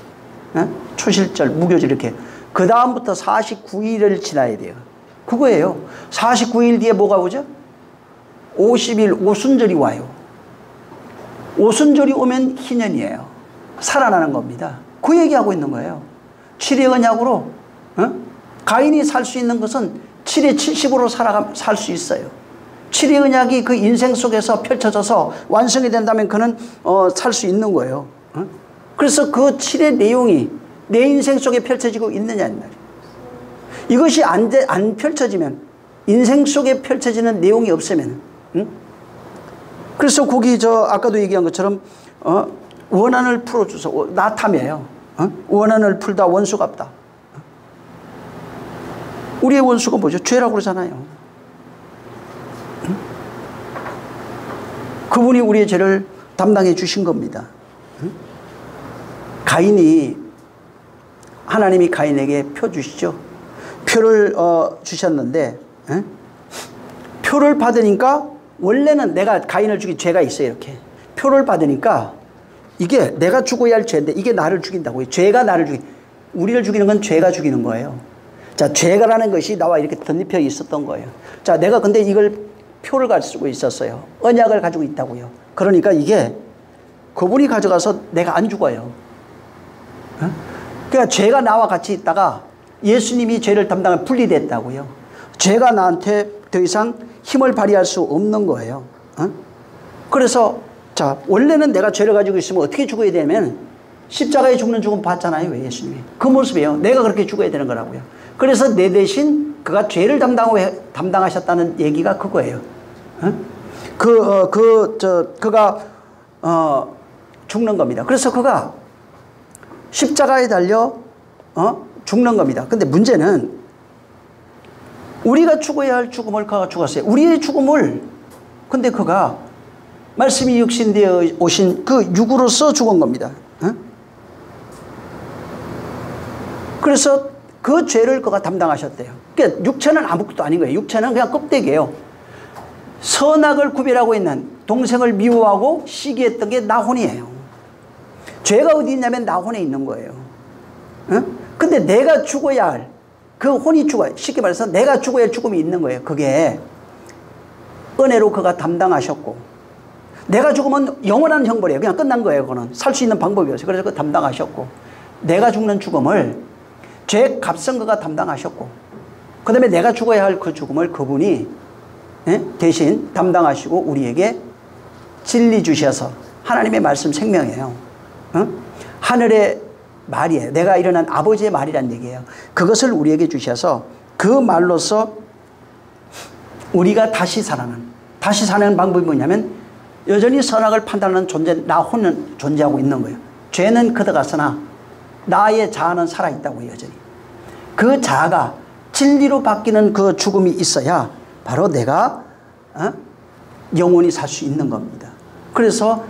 초실절, 무교절 이렇게. 그 다음부터 49일을 지나야 돼요. 그거예요. 49일 뒤에 뭐가 오죠? 50일 오순절이 와요. 오순절이 오면 희년이에요. 살아나는 겁니다. 그 얘기하고 있는 거예요. 7의 언약으로 가인이 살 수 있는 것은 7의 70으로 살 수 있어요. 7의 언약이 그 인생 속에서 펼쳐져서 완성이 된다면 그는 살 수 있는 거예요. 그래서 그 7의 내용이 내 인생 속에 펼쳐지고 있느냐 이 말이에요. 이것이 안 펼쳐지면, 인생 속에 펼쳐지는 내용이 없으면, 그래서 거기 아까도 얘기한 것처럼 원한을 풀어줘서, 나탐이에요. 원한을 풀다 원수갑다. 우리의 원수가 뭐죠? 죄라고 그러잖아요. 그분이 우리의 죄를 담당해 주신 겁니다. 하나님이 가인에게 표 주시죠. 표를 주셨는데, 표를 받으니까, 원래는 내가 가인을 죽인 죄가 있어요. 이렇게 표를 받으니까 이게 내가 죽어야 할 죄인데 이게 나를 죽인다고요. 죄가 나를 우리를 죽이는 건 죄가 죽이는 거예요. 자, 죄가라는 것이 나와 이렇게 덧입혀 있었던 거예요. 자, 내가 근데 이걸 표를 가지고 있었어요. 언약을 가지고 있다고요. 그러니까 이게 그분이 가져가서 내가 안 죽어요. 그러니까 죄가 나와 같이 있다가 예수님이 죄를 담당해 분리됐다고요. 죄가 나한테 더 이상 힘을 발휘할 수 없는 거예요. 그래서 자, 원래는 내가 죄를 가지고 있으면 어떻게 죽어야 되냐면 십자가에 죽는 죽음 봤잖아요. 예수님이. 그 모습이에요. 내가 그렇게 죽어야 되는 거라고요. 그래서 내 대신 그가 죄를 담당하셨다는 얘기가 그거예요. 그가 죽는 겁니다. 그래서 그가 십자가에 달려 죽는 겁니다. 근데 문제는 우리가 죽어야 할 죽음을 그가 죽었어요. 우리의 죽음을, 근데 그가 말씀이 육신되어 오신 그 육으로서 죽은 겁니다. 그래서 그 죄를 그가 담당하셨대요. 그러니까 육체는 아무것도 아닌 거예요. 육체는 그냥 껍데기예요. 선악을 구별하고 있는, 동생을 미워하고 시기했던 게 나혼이에요. 죄가 어디 있냐면 나혼에 있는 거예요. 근데 내가 죽어야 할, 그 혼이 죽어요. 쉽게 말해서 내가 죽어야 할 죽음이 있는 거예요. 그게 은혜로 그가 담당하셨고, 내가 죽으면 영원한 형벌이에요. 그냥 끝난 거예요. 그거는 살 수 있는 방법이 없어요. 그래서 그 담당하셨고, 내가 죽는 죽음을 죄 값은 그가 담당하셨고, 그 다음에 내가 죽어야 할 그 죽음을 그분이 대신 담당하시고 우리에게 진리 주셔서, 하나님의 말씀 생명이에요. 하늘의 말이에요. 내가 일어난 아버지의 말이란 얘기예요. 그것을 우리에게 주셔서 그 말로서 우리가 다시 사는 방법이 뭐냐면, 여전히 선악을 판단하는 존재, 나 혼은 존재하고 있는 거예요. 죄는 그들갔으나 나의 자아는 살아있다고, 여전히. 그 자아가 진리로 바뀌는 그 죽음이 있어야 바로 내가 영원히 살 수 있는 겁니다. 그래서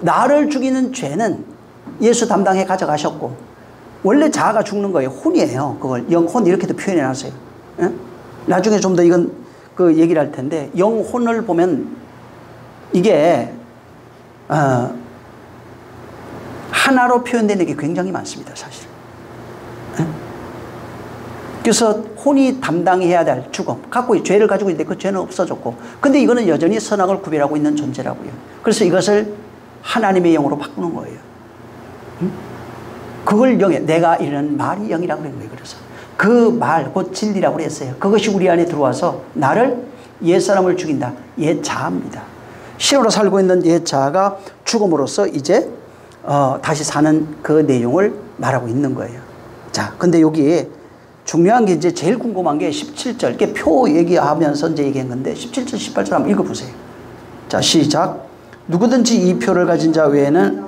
나를 죽이는 죄는 예수 담당해 가져가셨고, 원래 자아가 죽는 거예요. 혼이에요. 그걸 영혼 이렇게도 표현해 놨어요. 나중에 좀 더 이건 그 얘기를 할 텐데, 영혼을 보면 이게 하나로 표현되는 게 굉장히 많습니다, 사실. 그래서 혼이 담당해야 될 죽음, 죄를 가지고 있는데 그 죄는 없어졌고, 근데 이거는 여전히 선악을 구별하고 있는 존재라고요. 그래서 이것을 하나님의 영으로 바꾸는 거예요. 그걸 내가 이르는 말이 영이라고 그런 거예요. 그래서 그 말, 곧 진리라고 그랬어요. 그것이 우리 안에 들어와서 나를 옛사람을 죽인다. 옛자아입니다. 신으로 살고 있는 옛자아가 죽음으로써 이제 다시 사는 그 내용을 말하고 있는 거예요. 자, 근데 여기에 중요한 게 이제 제일 궁금한 게 17절. 이렇게 표 얘기하면서 이제 얘기한 건데 17절, 18절 한번 읽어보세요. 자, 시작. 누구든지 이 표를 가진 자 외에는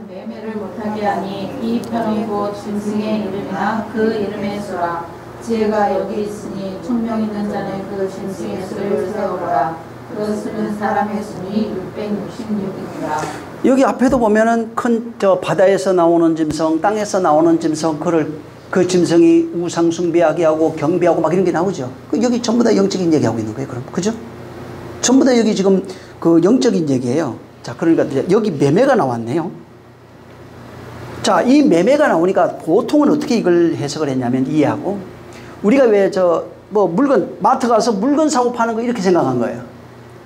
매매를 못하게 하니 이 표는 곧 짐승의 이름이나 그 이름의 수라. 지혜가 여기 있으니 총명 있는 자는 그 짐승의 수를 세우라. 그 수는 사람의 수니 666이니라. 여기 앞에도 보면은 큰 바다에서 나오는 짐승, 땅에서 나오는 짐승, 그 짐승이 우상 숭배하게 하고 경배하고 막 이런 게 나오죠. 여기 전부 다 영적인 얘기하고 있는 거예요. 그럼 그죠? 전부 다 여기 지금 그 영적인 얘기예요. 자, 그러니까 여기 매매가 나왔네요. 자, 이 매매가 나오니까 보통은 어떻게 이걸 해석을 했냐면 이해하고, 우리가 왜 물건 마트 가서 물건 사고 파는 거 이렇게 생각한 거예요.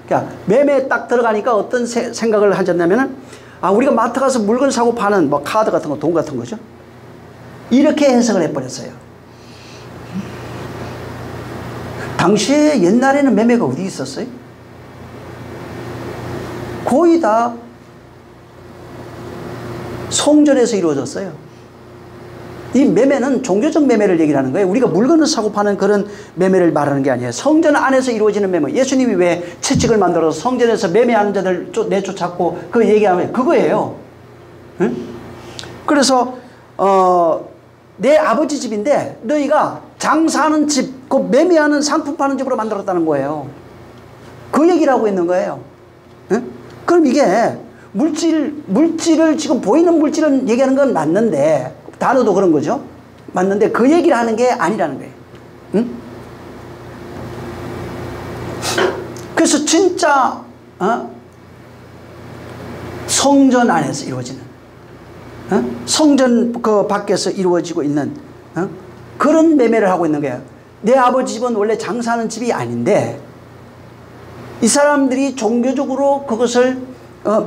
그러니까 매매에 딱 들어가니까 어떤 생각을 하셨냐면은, 우리가 마트 가서 물건 사고 파는 카드 같은 거, 돈 같은 거죠. 이렇게 해석을 해버렸어요. 당시에 옛날에는 매매가 어디 있었어요? 거의 다 성전에서 이루어졌어요. 이 매매는 종교적 매매를 얘기를 하는 거예요. 우리가 물건을 사고 파는 그런 매매를 말하는 게 아니에요. 성전 안에서 이루어지는 매매. 예수님이 왜 채찍을 만들어서 성전에서 매매하는 자들 내쫓았고 그 얘기하면 그거예요. 응? 그래서 내 아버지 집인데 너희가 장사하는 집, 그 매매하는 상품 파는 집으로 만들었다는 거예요. 그 얘기를 하고 있는 거예요. 응? 그럼 이게 물질을 지금 보이는 물질을 얘기하는 건 맞는데, 단어도 그런 거죠. 맞는데 그 얘기를 하는 게 아니라는 거예요. 응? 그래서 진짜 성전 안에서 이루어지는, 성전 그 밖에서 이루어지고 있는 그런 매매를 하고 있는 거예요. 내 아버지 집은 원래 장사하는 집이 아닌데 이 사람들이 종교적으로 그것을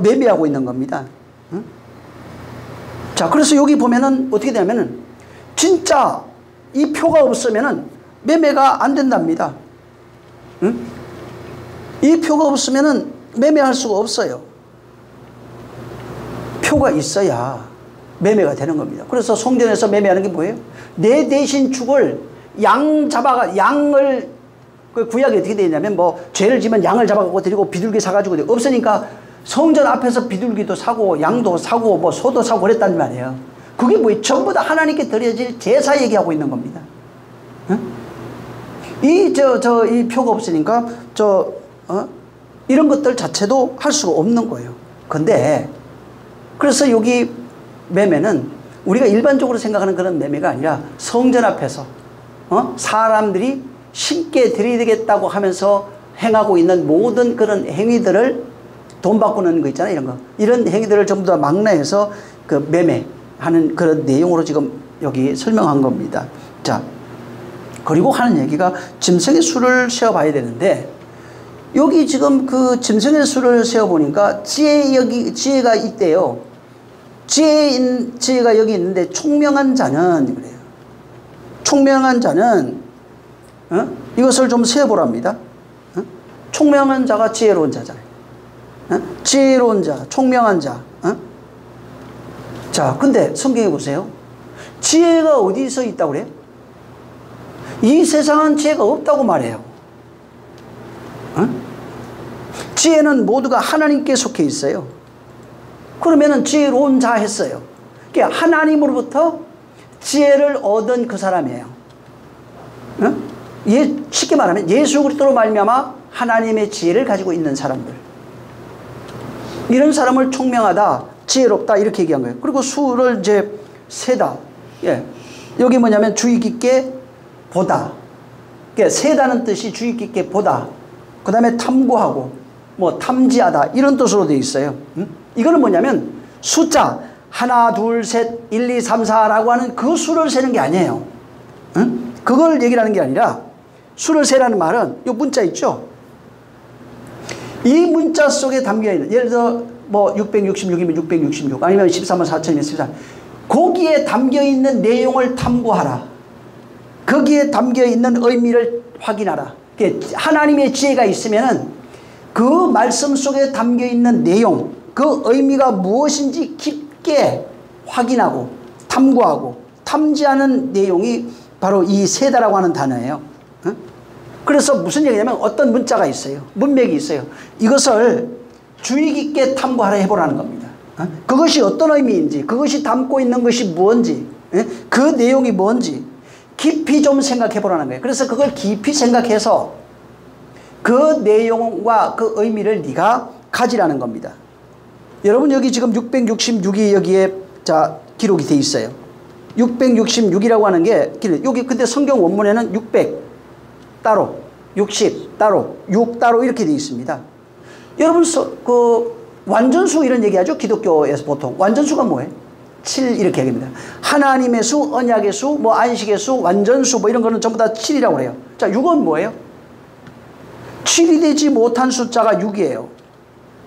매매하고 있는 겁니다. 자, 그래서 여기 보면은 어떻게 되냐면은 진짜 이 표가 없으면은 매매가 안 된답니다. 이 표가 없으면은 매매할 수가 없어요. 표가 있어야 매매가 되는 겁니다. 그래서 성전에서 매매하는 게 뭐예요? 내 대신 죽을 양을, 그 구약이 어떻게 되냐면 죄를 지면 양을 잡아갖고 드리고 비둘기 사가지고, 없으니까 성전 앞에서 비둘기도 사고 양도 사고 소도 사고 그랬단 말이에요. 그게 뭐예요? 전부 다 하나님께 드려질 제사 얘기하고 있는 겁니다. 이 표가 없으니까 이런 것들 자체도 할 수가 없는 거예요. 근데 그래서 여기 매매는 우리가 일반적으로 생각하는 그런 매매가 아니라 성전 앞에서 사람들이 신께 드리겠다고 하면서 행하고 있는 모든 그런 행위들을 돈 바꾸는 거 있잖아요. 이런 행위들을 전부 다 망라해서 그 매매하는 그런 내용으로 지금 여기 설명한 겁니다. 자, 그리고 하는 얘기가 짐승의 수를 세어봐야 되는데, 여기 지금 그 짐승의 수를 세어보니까 지혜가 있대요. 지혜가 여기 있는데 총명한 자는 그래요. 총명한 자는 이것을 좀 세어보랍니다. 총명한 자가 지혜로운 자잖아요. 지혜로운 자, 총명한 자. 자, 근데 성경에 보세요. 지혜가 어디서 있다고 그래요? 이 세상은 지혜가 없다고 말해요. 지혜는 모두가 하나님께 속해 있어요. 그러면은 지혜로운 자 했어요. 그러니까 하나님으로부터 지혜를 얻은 그 사람이에요. 쉽게 말하면 예수 그리스도로 말미암아 하나님의 지혜를 가지고 있는 사람들. 이런 사람을 총명하다, 지혜롭다 이렇게 얘기한 거예요. 그리고 수를 이제 세다. 예. 여기 뭐냐면 주의 깊게 보다. 그러니까 세다는 뜻이 주의 깊게 보다. 그 다음에 탐구하고 탐지하다 이런 뜻으로 되어 있어요. 이거는 뭐냐면 숫자, 하나, 둘, 셋, 1, 2, 3, 4라고 하는 그 수를 세는 게 아니에요. 응? 그걸 얘기를 하는 게 아니라 수를 세라는 말은 이 문자 있죠? 이 문자 속에 담겨있는, 예를 들어 뭐 666이면 666 아니면 13만 4천이면 14, 거기에 담겨있는 내용을 탐구하라. 거기에 담겨있는 의미를 확인하라. 하나님의 지혜가 있으면은 그 말씀 속에 담겨있는 내용, 그 의미가 무엇인지 깊게 확인하고 탐구하고 탐지하는 내용이 바로 이 세다라고 하는 단어예요. 그래서 무슨 얘기냐면 어떤 문자가 있어요. 문맥이 있어요. 이것을 주의 깊게 탐구하라 해보라는 겁니다. 그것이 어떤 의미인지, 그것이 담고 있는 것이 무엇인지, 그 내용이 뭔지 깊이 좀 생각해 보라는 거예요. 그래서 그걸 깊이 생각해서 그 내용과 그 의미를 네가 가지라는 겁니다. 여러분 여기 지금 666이 여기에 자 기록이 돼 있어요. 666이라고 하는 게 여기 근데 성경 원문에는 600 따로 60 따로 6 따로 이렇게 돼 있습니다. 여러분 그 완전수 이런 얘기하죠. 기독교에서 보통 완전수가 뭐예요? 7 이렇게 얘기합니다. 하나님의 수, 언약의 수, 뭐 안식의 수, 완전수 뭐 이런 거는 전부 다 7이라고 그래요. 자 6은 뭐예요? 7이 되지 못한 숫자가 6이에요.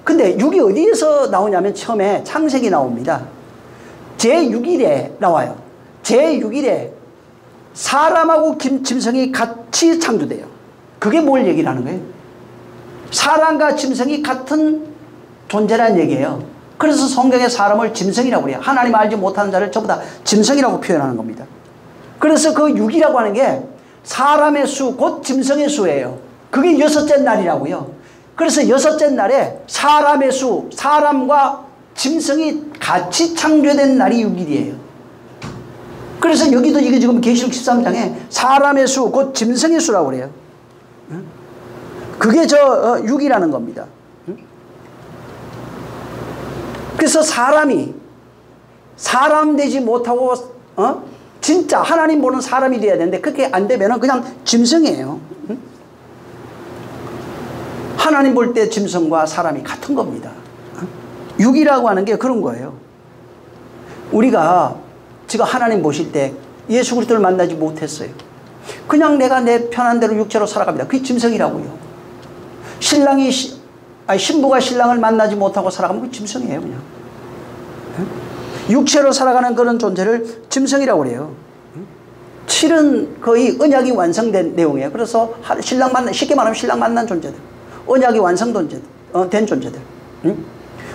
근데 6이 어디에서 나오냐면 처음에 창세기 나옵니다. 제6일에 나와요. 제6일에 사람하고 짐승이 같이 창조돼요. 그게 뭘 얘기를 하는 거예요? 사람과 짐승이 같은 존재라는 얘기예요. 그래서 성경에 사람을 짐승이라고 해요. 하나님 알지 못하는 자를 전부 다 짐승이라고 표현하는 겁니다. 그래서 그 6이라고 하는 게 사람의 수, 곧 짐승의 수예요. 그게 6째 날이라고요. 그래서 6째 날에 사람의 수, 사람과 짐승이 같이 창조된 날이 6일이에요. 그래서 여기도 이게 지금 계시록 13장에 사람의 수, 곧 짐승의 수라고 그래요. 그게 6이라는 겁니다. 그래서 사람이 사람 되지 못하고 진짜 하나님 보는 사람이 돼야 되는데 그렇게 안 되면 그냥 짐승이에요. 하나님 볼 때 짐승과 사람이 같은 겁니다. 6이라고 하는 게 그런 거예요. 우리가 지금 하나님 보실 때 예수 그리스도를 만나지 못했어요. 그냥 내가 내 편한 대로 육체로 살아갑니다. 그게 짐승이라고요. 신부가 신랑을 만나지 못하고 살아가면 그 짐승이에요. 그냥 육체로 살아가는 그런 존재를 짐승이라고 그래요. 7은 거의 언약이 완성된 내용이에요. 그래서 쉽게 말하면 신랑 만난 존재들, 언약이 완성된 존재들.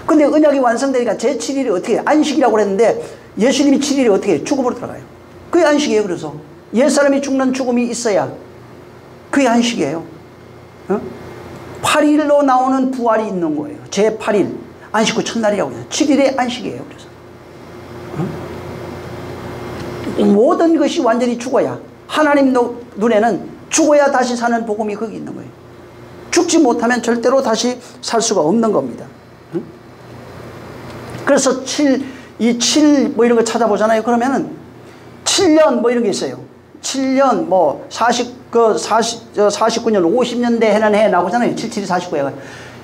근데 언약이 완성되니까 제7일이 어떻게 해요? 안식이라고 그랬는데 예수님이 7일이 어떻게 해요? 죽음으로 들어가요. 그게 안식이에요. 그래서 옛사람이 죽는 죽음이 있어야 그게 안식이에요. 8일로 나오는 부활이 있는 거예요. 제8일 안식 후 첫날이라고 해요. 7일의 안식이에요. 그래서 모든 것이 완전히 죽어야, 하나님 눈에는 죽어야 다시 사는 복음이 거기 있는 거예요. 죽지 못하면 절대로 다시 살 수가 없는 겁니다. 그래서 7 뭐 이런 거 찾아보잖아요. 그러면은 7년 뭐 이런 게 있어요. 7년 뭐 49년 50년대 해는 해 나오잖아요. 77이 49에.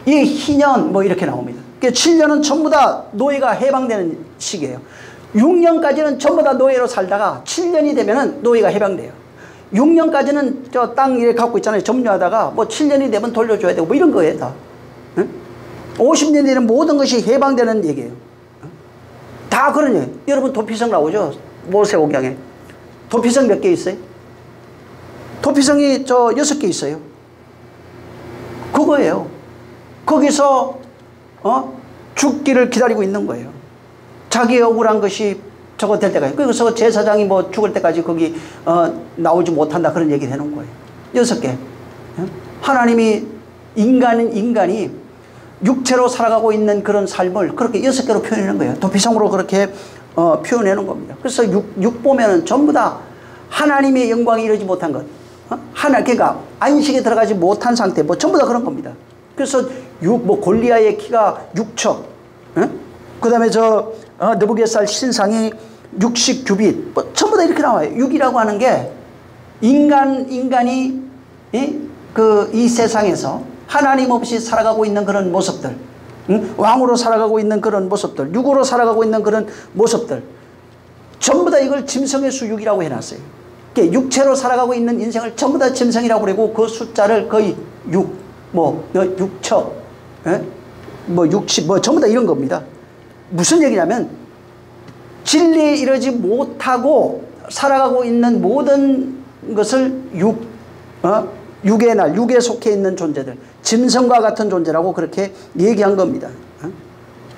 이 희년 뭐 이렇게 나옵니다. 그러니까 7년은 전부 다 노예가 해방되는 시기예요. 6년까지는 전부 다 노예로 살다가 7년이 되면은 노예가 해방돼요. 6년까지는 저 땅 이렇게 갖고 있잖아요. 점유하다가 뭐 7년이 되면 돌려줘야 되고 뭐 이런 거예요. 다. 50년이 되는 모든 것이 해방되는 얘기예요. 다 그런 얘기예요. 여러분 도피성 나오죠? 모세오경에. 도피성 몇 개 있어요? 도피성이 6개 있어요. 그거예요. 거기서 죽기를 기다리고 있는 거예요. 자기의 억울한 것이 저거 될 때까지. 그래서 제사장이 뭐 죽을 때까지 거기 나오지 못한다 그런 얘기를 해놓은 거예요. 6개. 하나님이 인간이 육체로 살아가고 있는 그런 삶을 그렇게 6개로 표현하는 거예요. 도피성으로 그렇게 표현해 놓은 겁니다. 그래서 6 보면은 전부 다 하나님의 영광이 이루지 못한 것. 그러니까 안식에 들어가지 못한 상태, 뭐 전부 다 그런 겁니다. 그래서 뭐 골리아의 키가 6척, 그 다음에 느부갓네살 신상이 60규빗, 뭐 전부 다 이렇게 나와요. 6이라고 하는 게 인간이 이 세상에서 하나님 없이 살아가고 있는 그런 모습들, 응? 왕으로 살아가고 있는 그런 모습들, 육으로 살아가고 있는 그런 모습들, 전부 다 이걸 짐승의 수육이라고 해놨어요. 그러니까 육체로 살아가고 있는 인생을 전부 다 짐승이라고 그러고 그 숫자를 거의 6, 6처, 예? 60, 전부 다 이런 겁니다. 무슨 얘기냐면 진리에 이르지 못하고 살아가고 있는 모든 것을 육의 날, 육에 속해 있는 존재들, 짐승과 같은 존재라고 그렇게 얘기한 겁니다.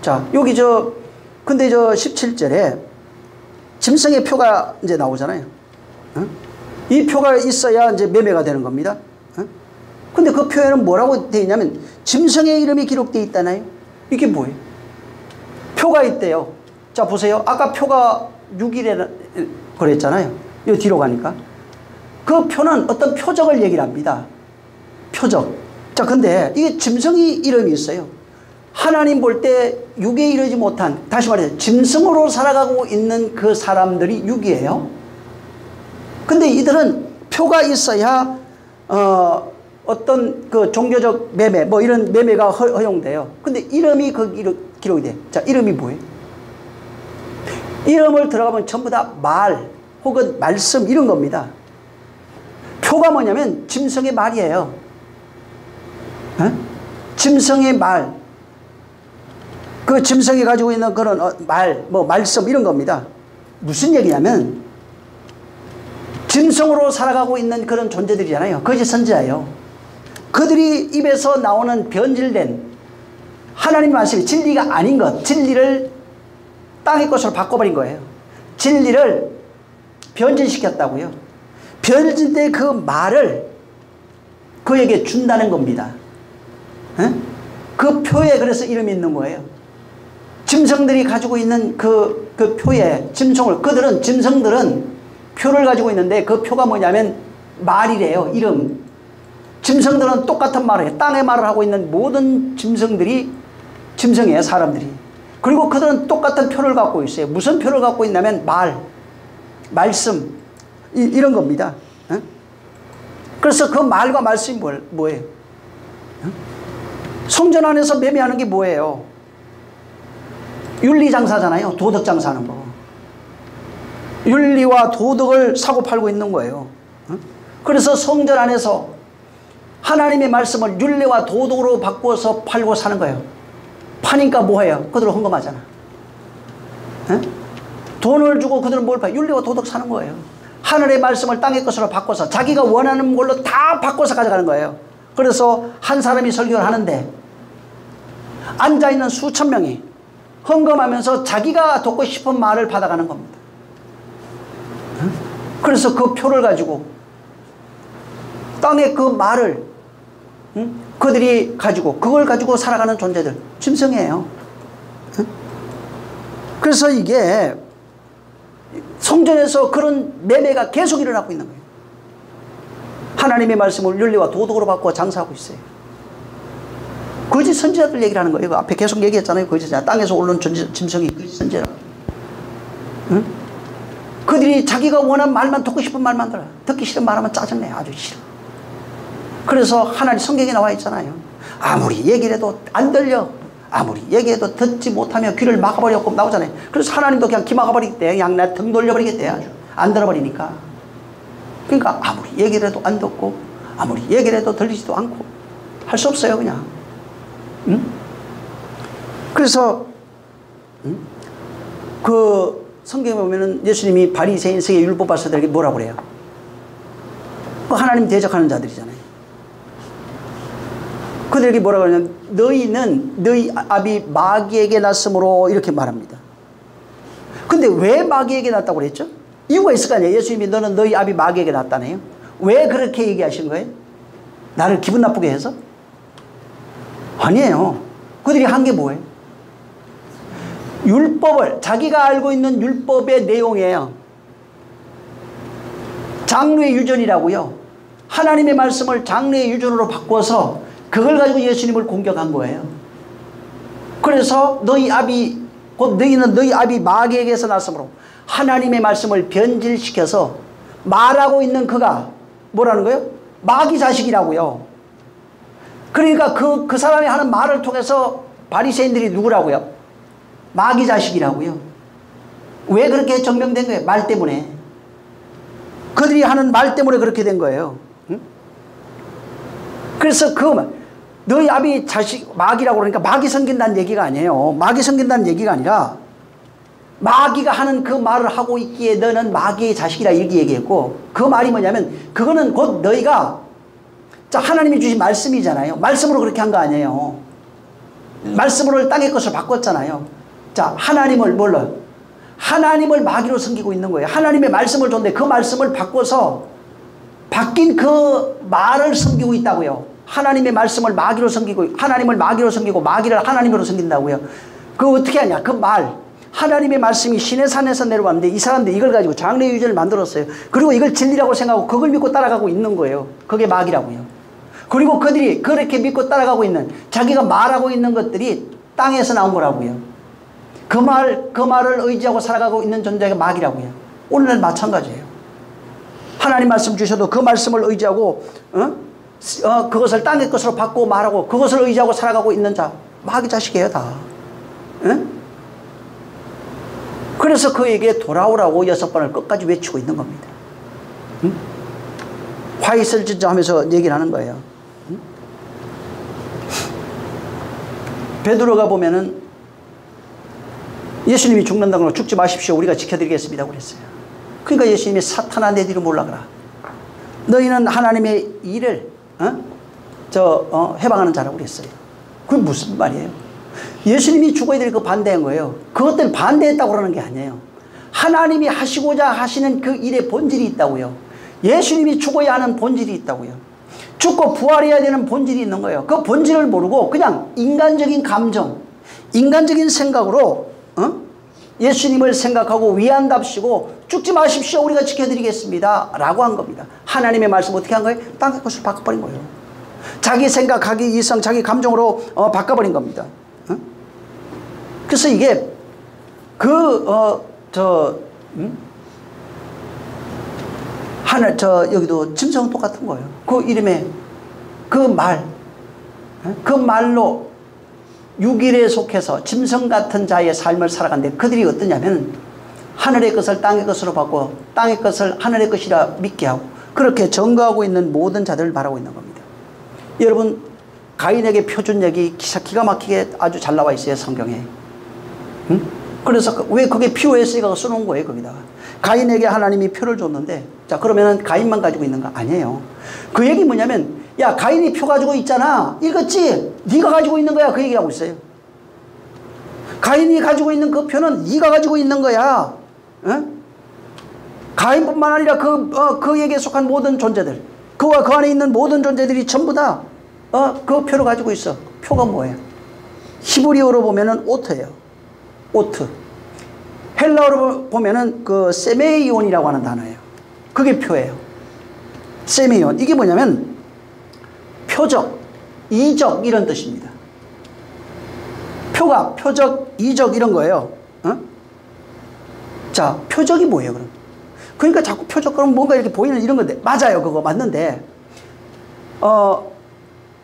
자, 여기 근데 17절에 짐승의 표가 이제 나오잖아요. 이 표가 있어야 이제 매매가 되는 겁니다. 근데 그 표에는 뭐라고 되어 있냐면 짐승의 이름이 기록되어 있다나요? 이게 뭐예요? 표가 있대요. 자, 보세요. 아까 표가 6이래 그랬잖아요. 이 뒤로 가니까. 그 표는 어떤 표적을 얘기를 합니다. 표적. 자, 근데 이게 짐승이 이름이 있어요. 하나님 볼 때 육에 이르지 못한, 다시 말해서 짐승으로 살아가고 있는 그 사람들이 육이에요. 근데 이들은 표가 있어야 어떤 그 종교적 매매, 이런 매매가 허용돼요. 근데 이름이 거기 기록이 돼. 자, 이름이 뭐예요? 이름을 들어가면 전부 다 말 혹은 말씀 이런 겁니다. 표가 뭐냐면 짐승의 말이에요. 짐승의 말. 그 짐승이 가지고 있는 그런 말씀 이런 겁니다. 무슨 얘기냐면 짐승으로 살아가고 있는 그런 존재들이잖아요. 거짓 선지자예요. 그들이 입에서 나오는 변질된 하나님의 말씀이 진리가 아닌 것, 진리를 땅의 것으로 바꿔버린 거예요. 진리를 변질시켰다고요. 변질된 그 말을 그에게 준다는 겁니다. 그 표에 그래서 이름이 있는 거예요. 짐승들이 가지고 있는 그 표에 짐승들은 표를 가지고 있는데 그 표가 뭐냐면 말이래요. 이름. 짐승들은 똑같은 말을 해요. 땅의 말을 하고 있는 모든 짐승들이 짐승이에요. 사람들이. 그리고 그들은 똑같은 표를 갖고 있어요. 무슨 표를 갖고 있냐면 말씀 이런 겁니다. 그래서 그 말과 말씀이 뭐예요? 성전 안에서 매매하는 게 뭐예요? 윤리장사잖아요. 도덕장사하는 거. 윤리와 도덕을 사고 팔고 있는 거예요. 그래서 성전 안에서 하나님의 말씀을 윤리와 도덕으로 바꾸어서 팔고 사는 거예요. 파니까 뭐해요? 그들은 헌금하잖아. 돈을 주고 그들은 뭘 팔아요? 윤리와 도덕 사는 거예요. 하늘의 말씀을 땅의 것으로 바꿔서 자기가 원하는 걸로 다 바꿔서 가져가는 거예요. 그래서 한 사람이 설교를 하는데 앉아있는 수천 명이 헌금하면서 자기가 듣고 싶은 말을 받아가는 겁니다. 그래서 그 표를 가지고 땅의 그 말을 그들이 가지고 그걸 가지고 살아가는 존재들 짐승이에요. 그래서 이게 성전에서 그런 매매가 계속 일어나고 있는 거예요. 하나님의 말씀을 윤리와 도덕으로 바꾸어 장사하고 있어요. 거짓 선지자들 얘기를 하는 거예요. 앞에 계속 얘기했잖아요. 거짓 선지자. 땅에서 오르는 짐승이 거짓 선지자. 그들이 자기가 원하는 말만 듣고 싶은 말만 들어요. 듣기 싫은 말하면 짜증내. 아주 싫어. 그래서 하나님 성경에 나와 있잖아요. 아무리 얘기를 해도 안 들려. 아무리 얘기해도 듣지 못하며 귀를 막아버렸고 나오잖아요. 그래서 하나님도 그냥 귀 막아버리겠대. 그냥 내 등 돌려버리겠대. 아주 안 들어버리니까. 그러니까 아무리 얘기를 해도 안 듣고 아무리 얘기를 해도 들리지도 않고 할 수 없어요. 그냥. 그래서 그 성경에 보면은 예수님이 바리새인 세계 율법학자들에게 뭐라고 그래요? 그 하나님 대적하는 자들이잖아요. 그들에게 뭐라고 하냐면 너희는 너희 아비 마귀에게 났으므로 이렇게 말합니다. 근데 왜 마귀에게 났다고 그랬죠? 이유가 있을 거 아니에요. 예수님이 너는 너희 아비 마귀에게 났다네요. 왜 그렇게 얘기하신 거예요? 나를 기분 나쁘게 해서? 아니에요. 그들이 한 게 뭐예요? 율법을 자기가 알고 있는 율법의 내용이에요. 장르의 유전이라고요. 하나님의 말씀을 장르의 유전으로 바꿔서 그걸 가지고 예수님을 공격한 거예요. 그래서 너희 아비 곧 너희는 너희 아비 마귀에게서 났으므로 하나님의 말씀을 변질시켜서 말하고 있는 그가 뭐라는 거예요? 마귀 자식이라고요. 그러니까 그 사람이 하는 말을 통해서 바리새인들이 누구라고요? 마귀 자식이라고요. 왜 그렇게 정명된 거예요? 말 때문에. 그들이 하는 말 때문에 그렇게 된 거예요. 응? 그래서 너희 아비 자식 마귀라고 그러니까 마귀 섬긴다는 얘기가 아니에요. 마귀 섬긴다는 얘기가 아니라 마귀가 하는 그 말을 하고 있기에 너는 마귀의 자식이라 이렇게 얘기했고, 그 말이 뭐냐면 그거는 곧 너희가 하나님이 주신 말씀이잖아요. 말씀으로 그렇게 한 거 아니에요. 말씀으로 땅의 것을 바꿨잖아요. 자, 하나님을 뭘로? 하나님을 마귀로 섬기고 있는 거예요. 하나님의 말씀을 줬는데 그 말씀을 바꿔서 바뀐 그 말을 섬기고 있다고요. 하나님의 말씀을 마귀로 섬기고, 하나님을 마귀로 섬기고 마귀를 하나님으로 섬긴다고요. 그거 어떻게 하냐? 그 말, 하나님의 말씀이 시내산에서 내려왔는데 이 사람들이 이걸 가지고 장래유전을 만들었어요. 그리고 이걸 진리라고 생각하고 그걸 믿고 따라가고 있는 거예요. 그게 마귀라고요. 그리고 그들이 그렇게 믿고 따라가고 있는, 자기가 말하고 있는 것들이 땅에서 나온 거라고요. 그 말을 의지하고 살아가고 있는 존재가 마귀라고요. 오늘날 마찬가지예요. 하나님 말씀 주셔도 그 말씀을 의지하고 그것을 땅의 것으로 바꾸고 말하고 그것을 의지하고 살아가고 있는 자, 마귀 자식이에요 다. 그래서 그에게 돌아오라고 6번을 끝까지 외치고 있는 겁니다. 화 있을 짓 하면서 얘기를 하는 거예요. 베드로가 보면은 예수님이 죽는다고 하고 죽지 마십시오. 우리가 지켜드리겠습니다. 그랬어요. 그러니까 예수님이 사탄아 내 뒤로 몰라가라. 너희는 하나님의 일을 해방하는 자라고 그랬어요. 그게 무슨 말이에요? 예수님이 죽어야 될 거 반대한 거예요. 그것들 반대했다고 그러는 게 아니에요. 하나님이 하시고자 하시는 그 일의 본질이 있다고요. 예수님이 죽어야 하는 본질이 있다고요. 죽고 부활해야 되는 본질이 있는 거예요. 그 본질을 모르고 그냥 인간적인 감정, 인간적인 생각으로 예수님을 생각하고 위안답시고 죽지 마십시오. 우리가 지켜드리겠습니다. 라고 한 겁니다. 하나님의 말씀 어떻게 한 거예요? 땅의 것을 바꿔버린 거예요. 자기 생각, 자기 이성, 자기 감정으로 바꿔버린 겁니다. 그래서 이게 여기도 짐승은 똑같은 거예요. 그 이름에 그 말로 6일에 속해서 짐승 같은 자의 삶을 살아가는데 그들이 어떠냐면 하늘의 것을 땅의 것으로 바꾸고 땅의 것을 하늘의 것이라 믿게 하고 그렇게 증거하고 있는 모든 자들을 바라고 있는 겁니다. 여러분, 가인에게 표준 얘기 기가 막히게 아주 잘 나와 있어요, 성경에. 그래서 왜 그게 표했으니까 써놓은 거예요, 거기다가. 가인에게 하나님이 표를 줬는데, 자, 그러면은 가인만 가지고 있는 거 아니에요. 그 얘기 뭐냐면, 야, 가인이 표 가지고 있잖아. 읽었지? 네가 가지고 있는 거야. 그 얘기하고 있어요. 가인이 가지고 있는 그 표는 네가 가지고 있는 거야. 가인뿐만 아니라 그에게 속한 모든 존재들, 그와 그 안에 있는 모든 존재들이 전부 다 그 표를 가지고 있어. 표가 뭐예요? 히브리어로 보면은 오트예요. 오트. 헬라어로 보면은 그 세메이온이라고 하는 단어예요. 그게 표예요. 세메이온. 이게 뭐냐면 표적, 이적 이런 뜻입니다. 표가 표적, 이적 이런 거예요. 자, 표적이 뭐예요, 그럼? 그러니까 자꾸 표적 그러면 뭔가 이렇게 보이는 이런 건데, 맞아요, 그거 맞는데,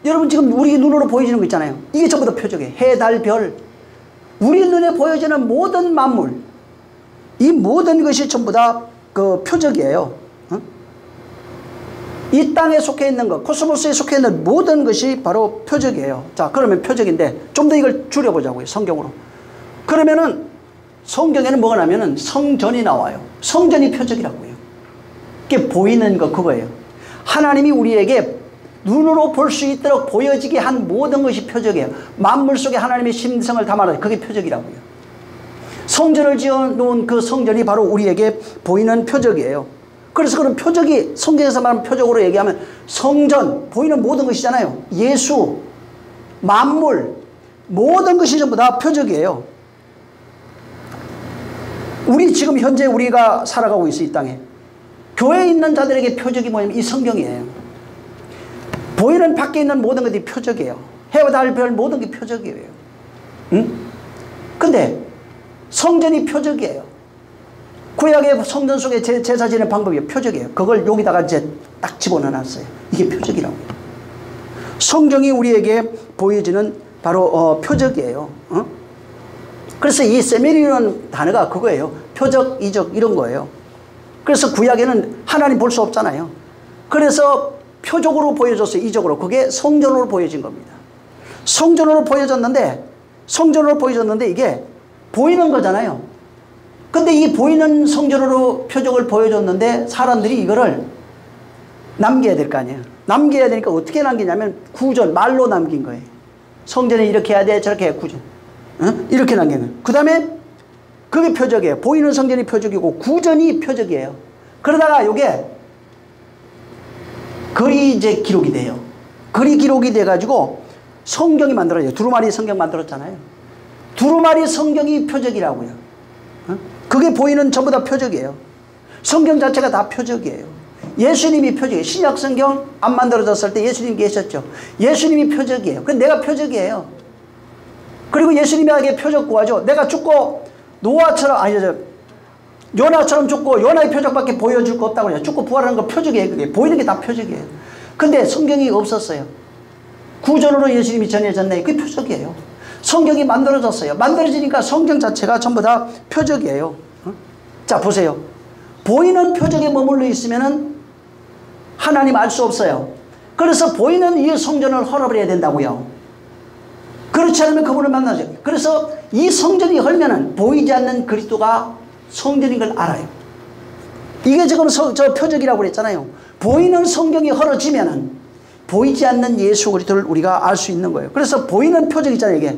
여러분 지금 우리 눈으로 보여지는 거 있잖아요. 이게 전부 다 표적이에요. 해, 달, 별. 우리 눈에 보여지는 모든 만물, 이 모든 것이 전부 다 그 표적이에요. 이 땅에 속해 있는 것, 코스모스에 속해 있는 모든 것이 바로 표적이에요. 자, 그러면 표적인데 좀 더 이걸 줄여보자고요, 성경으로. 그러면은 성경에는 뭐가 나면은 성전이 나와요. 성전이 표적이라고요. 그게 보이는 거 그거예요. 하나님이 우리에게 눈으로 볼 수 있도록 보여지게 한 모든 것이 표적이에요. 만물 속에 하나님의 심성을 담아놔요. 그게 표적이라고요. 성전을 지어놓은 그 성전이 바로 우리에게 보이는 표적이에요. 그래서 그런 표적이 성경에서 말하는 표적으로 얘기하면 성전, 보이는 모든 것이잖아요. 예수, 만물, 모든 것이 전부 다 표적이에요. 우리 지금 현재 우리가 살아가고 있어요, 이 땅에. 교회에 있는 자들에게 표적이 뭐냐면 이 성경이에요. 보이는 밖에 있는 모든 것들이 표적이에요. 해와 달, 별 모든 게 표적이에요. 근데 성전이 표적이에요. 구약의 성전 속에 제사 지내는 방법이 표적이에요. 그걸 여기다가 이제 딱 집어넣어놨어요. 이게 표적이라고요. 성경이 우리에게 보여지는 바로 표적이에요. 그래서 이 세밀이라는 단어가 그거예요. 표적, 이적 이런 거예요. 그래서 구약에는 하나님 볼 수 없잖아요. 그래서 표적으로 보여줬어요. 이적으로. 그게 성전으로 보여진 겁니다. 성전으로 보여졌는데 이게 보이는 거잖아요. 근데 이 보이는 성전으로 표적을 보여줬는데 사람들이 이거를 남겨야 될 거 아니에요. 남겨야 되니까 어떻게 남기냐면 구전, 말로 남긴 거예요. 성전에 이렇게 해야 돼, 저렇게 해, 구전. 이렇게 남기는 거예요. 그 다음에 그게 표적이에요. 보이는 성전이 표적이고 구전이 표적이에요. 그러다가 이게 글이 이제 기록이 돼요. 글이 기록이 돼가지고 성경이 만들어져요. 두루마리 성경 만들었잖아요. 두루마리 성경이 표적이라고요. 그게 보이는 전부 다 표적이에요. 성경 자체가 다 표적이에요. 예수님이 표적이에요. 신약 성경 안 만들어졌을 때 예수님 계셨죠. 예수님이 표적이에요. 그건 내가 표적이에요. 그리고 예수님에게 표적 구하죠. 내가 죽고 요나처럼 죽고 요나의 표적밖에 보여줄 거 없다고 그래요. 죽고 부활하는 거 표적이에요. 그게 보이는 게 다 표적이에요. 근데 성경이 없었어요. 구전으로 예수님이 전해졌네. 그게 표적이에요. 성경이 만들어졌어요. 만들어지니까 성경 자체가 전부 다 표적이에요. 자, 보세요. 보이는 표적에 머물러 있으면은 하나님 알 수 없어요. 그래서 보이는 이 성전을 헐어버려야 된다고요. 그렇지 않으면 그분을 만나죠. 그래서 이 성전이 헐면은 보이지 않는 그리스도가 성전인 걸 알아요. 이게 지금 저 표적이라고 그랬잖아요. 보이는 성경이 헐어지면은 보이지 않는 예수 그리스도를 우리가 알 수 있는 거예요. 그래서 보이는 표적 있잖아요. 이게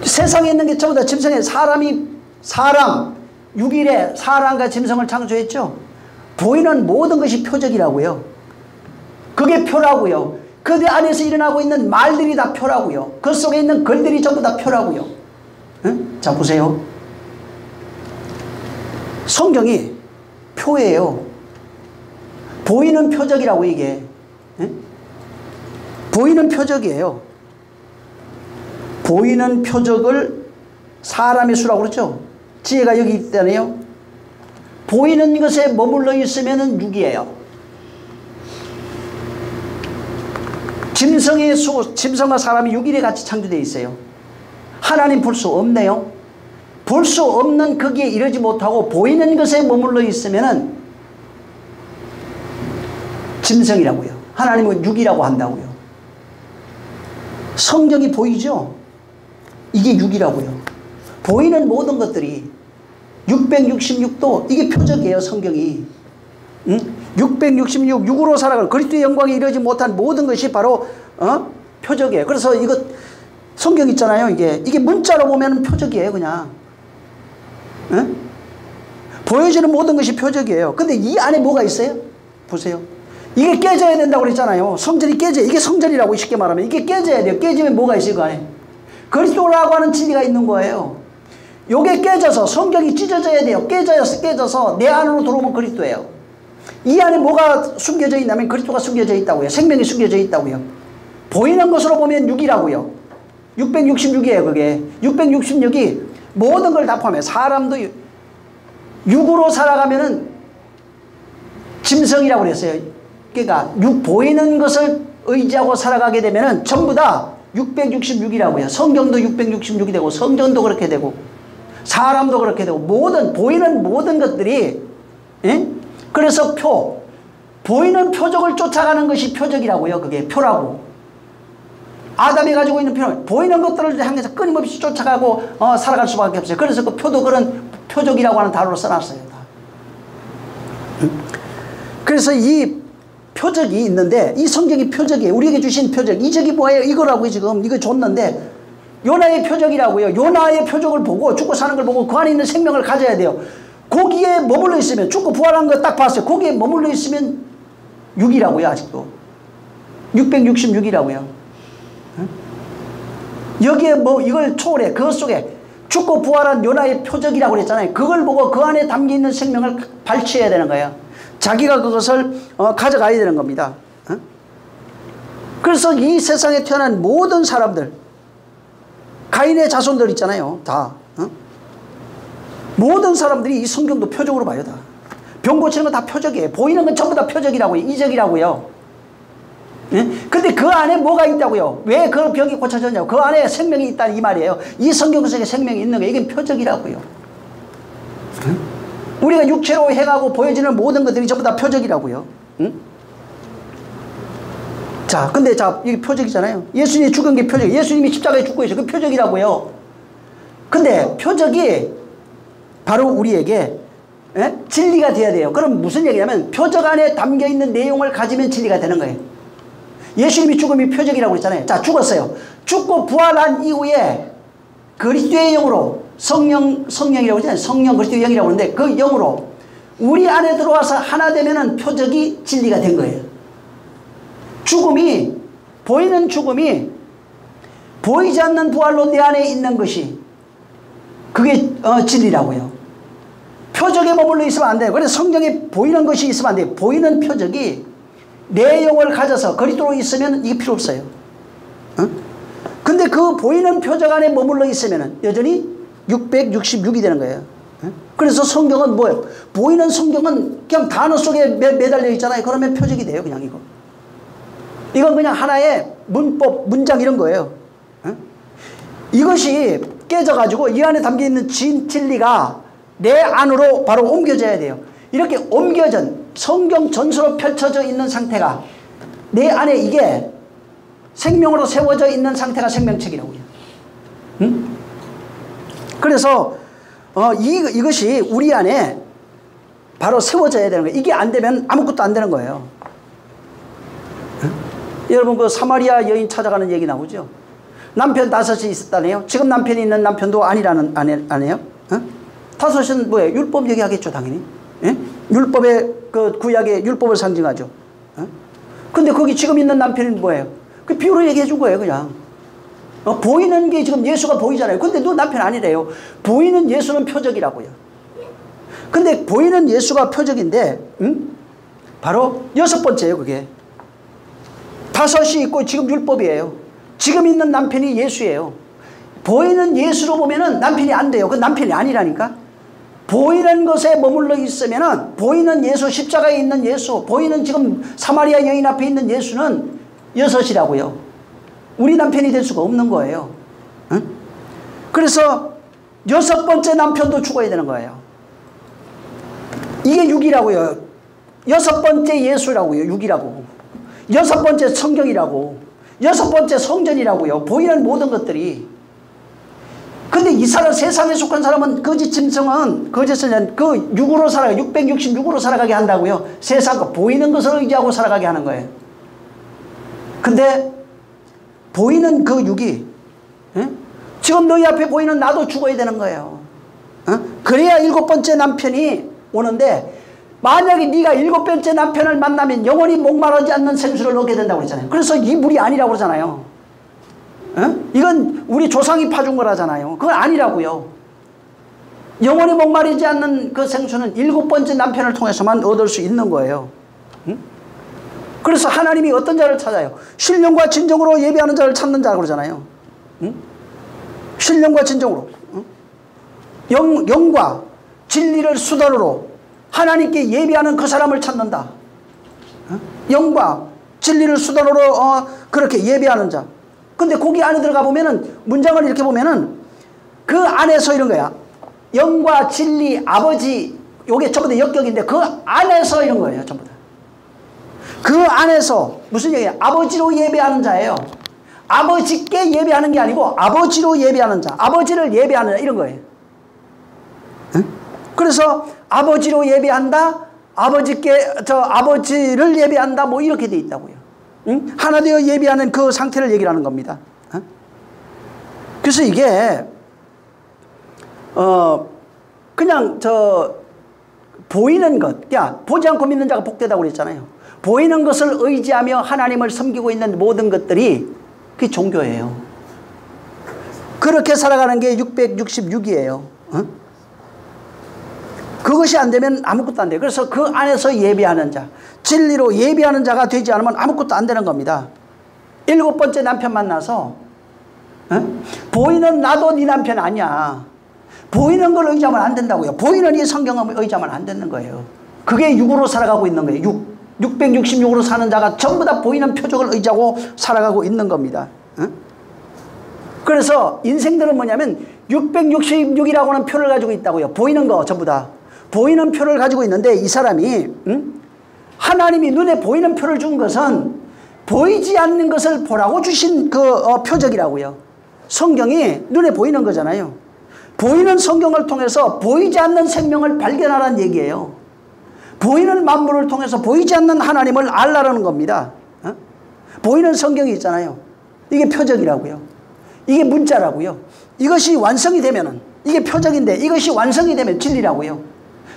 세상에 있는 게 전부 다 짐승에 사람 6일에 사람과 짐승을 창조했죠. 보이는 모든 것이 표적이라고요. 그게 표라고요. 그 안에서 일어나고 있는 말들이 다 표라고요. 그 속에 있는 글들이 전부 다 표라고요. 자, 보세요. 성경이 표예요. 보이는 표적이라고 이게. 보이는 표적이에요. 보이는 표적을 사람의 수라고 그러죠. 지혜가 여기 있다네요. 보이는 것에 머물러 있으면 6이에요. 짐승의 수, 짐승과 사람이 6일에 같이 창조되어 있어요. 하나님 볼 수 없네요. 볼 수 없는 거기에 이르지 못하고 보이는 것에 머물러 있으면 짐승이라고요. 하나님은 6이라고 한다고요. 성경이 보이죠? 이게 6이라고요. 보이는 모든 것들이 666도 이게 표적이에요. 성경이 666 6으로 살아가는 그리스도의 영광에 이르지 못한 모든 것이 바로 표적이에요. 그래서 이거 성경 있잖아요. 이게 문자로 보면 표적이에요. 그냥 보여지는 모든 것이 표적이에요. 근데 이 안에 뭐가 있어요? 보세요. 이게 깨져야 된다고 그랬잖아요. 성전이 깨져요. 이게 성전이라고 쉽게 말하면 이게 깨져야 돼요. 깨지면 뭐가 있어요? 그 안에 그리스도라고 하는 진리가 있는 거예요. 요게 깨져서 성경이 찢어져야 돼요. 깨져서 내 안으로 들어오면 그리스도예요. 이 안에 뭐가 숨겨져 있냐면 그리스도가 숨겨져 있다고요. 생명이 숨겨져 있다고요. 보이는 것으로 보면 6이라고요. 666이에요. 그게 666이 모든 걸 다 포함해요. 사람도 6으로 살아가면은 짐승이라고 그랬어요. 그러니까 보이는 것을 의지하고 살아가게 되면은 전부 다 666이라고요. 성경도 666이 되고 성전도 그렇게 되고 사람도 그렇게 되고 보이는 모든 것들이 그래서 보이는 표적을 쫓아가는 것이 표적이라고요. 그게 표라고. 아담이 가지고 있는 표는 보이는 것들을 향해서 끊임없이 쫓아가고 살아갈 수밖에 없어요. 그래서 그 표도 그런 표적이라고 하는 단어로 써놨어요. 그래서 이 표적이 있는데 이 성경이 표적이에요. 우리에게 주신 표적. 이적이 뭐예요? 이거라고요. 지금 이거 줬는데 요나의 표적이라고요. 요나의 표적을 보고 죽고 사는 걸 보고 그 안에 있는 생명을 가져야 돼요. 거기에 머물러 있으면 죽고 부활한 거 딱 봤어요. 거기에 머물러 있으면 6이라고요. 아직도 666이라고요. 여기에 이걸 초월해. 그 속에 죽고 부활한 요나의 표적이라고 그랬잖아요. 그걸 보고 그 안에 담겨있는 생명을 발취해야 되는 거예요. 자기가 그것을 가져가야 되는 겁니다. 그래서 이 세상에 태어난 모든 사람들 가인의 자손들 있잖아요. 다 모든 사람들이 이 성경도 표적으로 봐요. 다 병 고치는 건 다 표적이에요. 보이는 건 전부 다 표적이라고요. 이적이라고요. 예? 근데 그 안에 뭐가 있다고요? 왜 그 병이 고쳐졌냐고? 그 안에 생명이 있다는 이 말이에요. 이 성경 속에 생명이 있는 거, 이게 표적이라고요. 예? 우리가 육체로 행하고 보여지는 모든 것들이 전부 다 표적이라고요. 응? 자, 근데 이게 표적이잖아요. 예수님이 죽은 게 표적이에요. 예수님이 십자가에 죽고 계셔. 그 표적이라고요. 근데 표적이 바로 우리에게 진리가 돼야 돼요. 그럼 무슨 얘기냐면 표적 안에 담겨있는 내용을 가지면 진리가 되는 거예요. 예수님이 죽음이 표적이라고 그랬잖아요. 자, 죽었어요. 죽고 부활한 이후에 그리스도의 영으로 성령이라고 그러잖아요. 성령 그리스도의 영이라고 그러는데 그 영으로 우리 안에 들어와서 하나 되면은 표적이 진리가 된 거예요. 죽음이, 보이는 죽음이 보이지 않는 부활로 내 안에 있는 것이 그게 진리라고요. 표적에 머물러 있으면 안 돼요. 그래서 성경에 보이는 것이 있으면 안 돼요. 보이는 표적이 내용을 가져서 그리스도로 있으면 이게 필요 없어요. 근데 그 보이는 표적 안에 머물러 있으면 여전히 666이 되는 거예요. 그래서 성경은 뭐예요? 보이는 성경은 그냥 단어 속에 매달려 있잖아요. 그러면 표적이 돼요. 그냥 이거. 이건 그냥 하나의 문법, 문장 이런 거예요. 이것이 깨져가지고 이 안에 담겨있는 진리가 내 안으로 바로 옮겨져야 돼요. 이렇게 옮겨진 성경 전수로 펼쳐져 있는 상태가 내 안에 이게 생명으로 세워져 있는 상태가 생명책이라고요. 응? 그래서 이것이 우리 안에 바로 세워져야 되는 거예요. 이게 안 되면 아무것도 안 되는 거예요. 응? 여러분 그 사마리아 여인 찾아가는 얘기 나오죠. 남편 5이 있었다네요. 지금 남편이 있는 남편도 아니라는 아내요. 응? 5은 뭐예요? 율법 얘기하겠죠, 당연히. 예? 율법의 그 구약의 율법을 상징하죠. 예? 근데 거기 지금 있는 남편은 뭐예요? 그 비유로 얘기해 준 거예요, 그냥. 보이는 게 지금 예수가 보이잖아요. 근데 너 남편 아니래요. 보이는 예수는 표적이라고요. 근데 보이는 예수가 표적인데, 바로 6번째예요, 그게. 5이 있고 지금 율법이에요. 지금 있는 남편이 예수예요. 보이는 예수로 보면은 남편이 안 돼요. 그 남편이 아니라니까. 보이는 것에 머물러 있으면은 보이는 예수, 십자가에 있는 예수, 보이는 지금 사마리아 여인 앞에 있는 예수는 6이라고요. 우리 남편이 될 수가 없는 거예요. 응? 그래서 6번째 남편도 죽어야 되는 거예요. 이게 6이라고요. 6번째 예수라고요. 6이라고. 6번째 성경이라고. 6번째 성전이라고요. 보이는 모든 것들이. 근데 이 사람, 세상에 속한 사람은 거짓 짐승은 거짓은 그 6으로 살아가, 666으로 살아가게 한다고요. 세상 거 보이는 것을 의지하고 살아가게 하는 거예요. 근데 보이는 그 6이 지금 너희 앞에 보이는 나도 죽어야 되는 거예요. 그래야 7번째 남편이 오는데 만약에 네가 7번째 남편을 만나면 영원히 목마르지 않는 생수를 얻게 된다고 그랬잖아요. 그래서 이 물이 아니라고 그러잖아요. 이건 우리 조상이 파준 거라잖아요. 그건 아니라고요. 영원히 목마르지 않는 그 생수는 7번째 남편을 통해서만 얻을 수 있는 거예요. 그래서 하나님이 어떤 자를 찾아요? 신령과 진정으로 예배하는 자를 찾는 자라고 그러잖아요. 신령과 진정으로. 영과 진리를 수단으로 하나님께 예배하는 그 사람을 찾는다. 영과 진리를 수단으로 그렇게 예배하는 자. 근데 거기 안에 들어가 보면은 문장을 이렇게 보면은 그 안에서 이런 거야. 영과 진리, 아버지, 요게 전부 다 역격인데 그 안에서 이런 거예요. 전부 다. 그 안에서 무슨 얘기예요? 아버지로 예배하는 자예요. 아버지께 예배하는 게 아니고 아버지로 예배하는 자. 아버지를 예배하는 자 이런 거예요. 응? 그래서 아버지로 예배한다. 아버지를 예배한다. 뭐 이렇게 돼 있다고요. 응? 하나 되어 예배하는 그 상태를 얘기하는 겁니다. 그래서 이게 그냥 보이는 것, 야 보지 않고 믿는 자가 복되다고 그랬잖아요. 보이는 것을 의지하며 하나님을 섬기고 있는 모든 것들이 그게 종교예요. 그렇게 살아가는 게 666이에요. 그것이 안 되면 아무것도 안 돼요. 그래서 그 안에서 예배하는 자, 진리로 예배하는 자가 되지 않으면 아무것도 안 되는 겁니다. 7번째 남편 만나서 보이는 나도 네 남편 아니야. 보이는 걸 의지하면 안 된다고요. 보이는 이 성경을 의지하면 안 되는 거예요. 그게 6으로 살아가고 있는 거예요. 666으로 사는 자가 전부 다 보이는 표적을 의지하고 살아가고 있는 겁니다. 그래서 인생들은 뭐냐면 666이라고 하는 표를 가지고 있다고요. 보이는 거 전부 다. 보이는 표를 가지고 있는데 이 사람이 하나님이 눈에 보이는 표를 준 것은 보이지 않는 것을 보라고 주신 그 표적이라고요. 성경이 눈에 보이는 거잖아요. 보이는 성경을 통해서 보이지 않는 생명을 발견하라는 얘기예요. 보이는 만물을 통해서 보이지 않는 하나님을 알라라는 겁니다. 보이는 성경이 있잖아요. 이게 표적이라고요. 이게 문자라고요. 이것이 완성이 되면은 이게 표적인데 이것이 완성이 되면 진리라고요.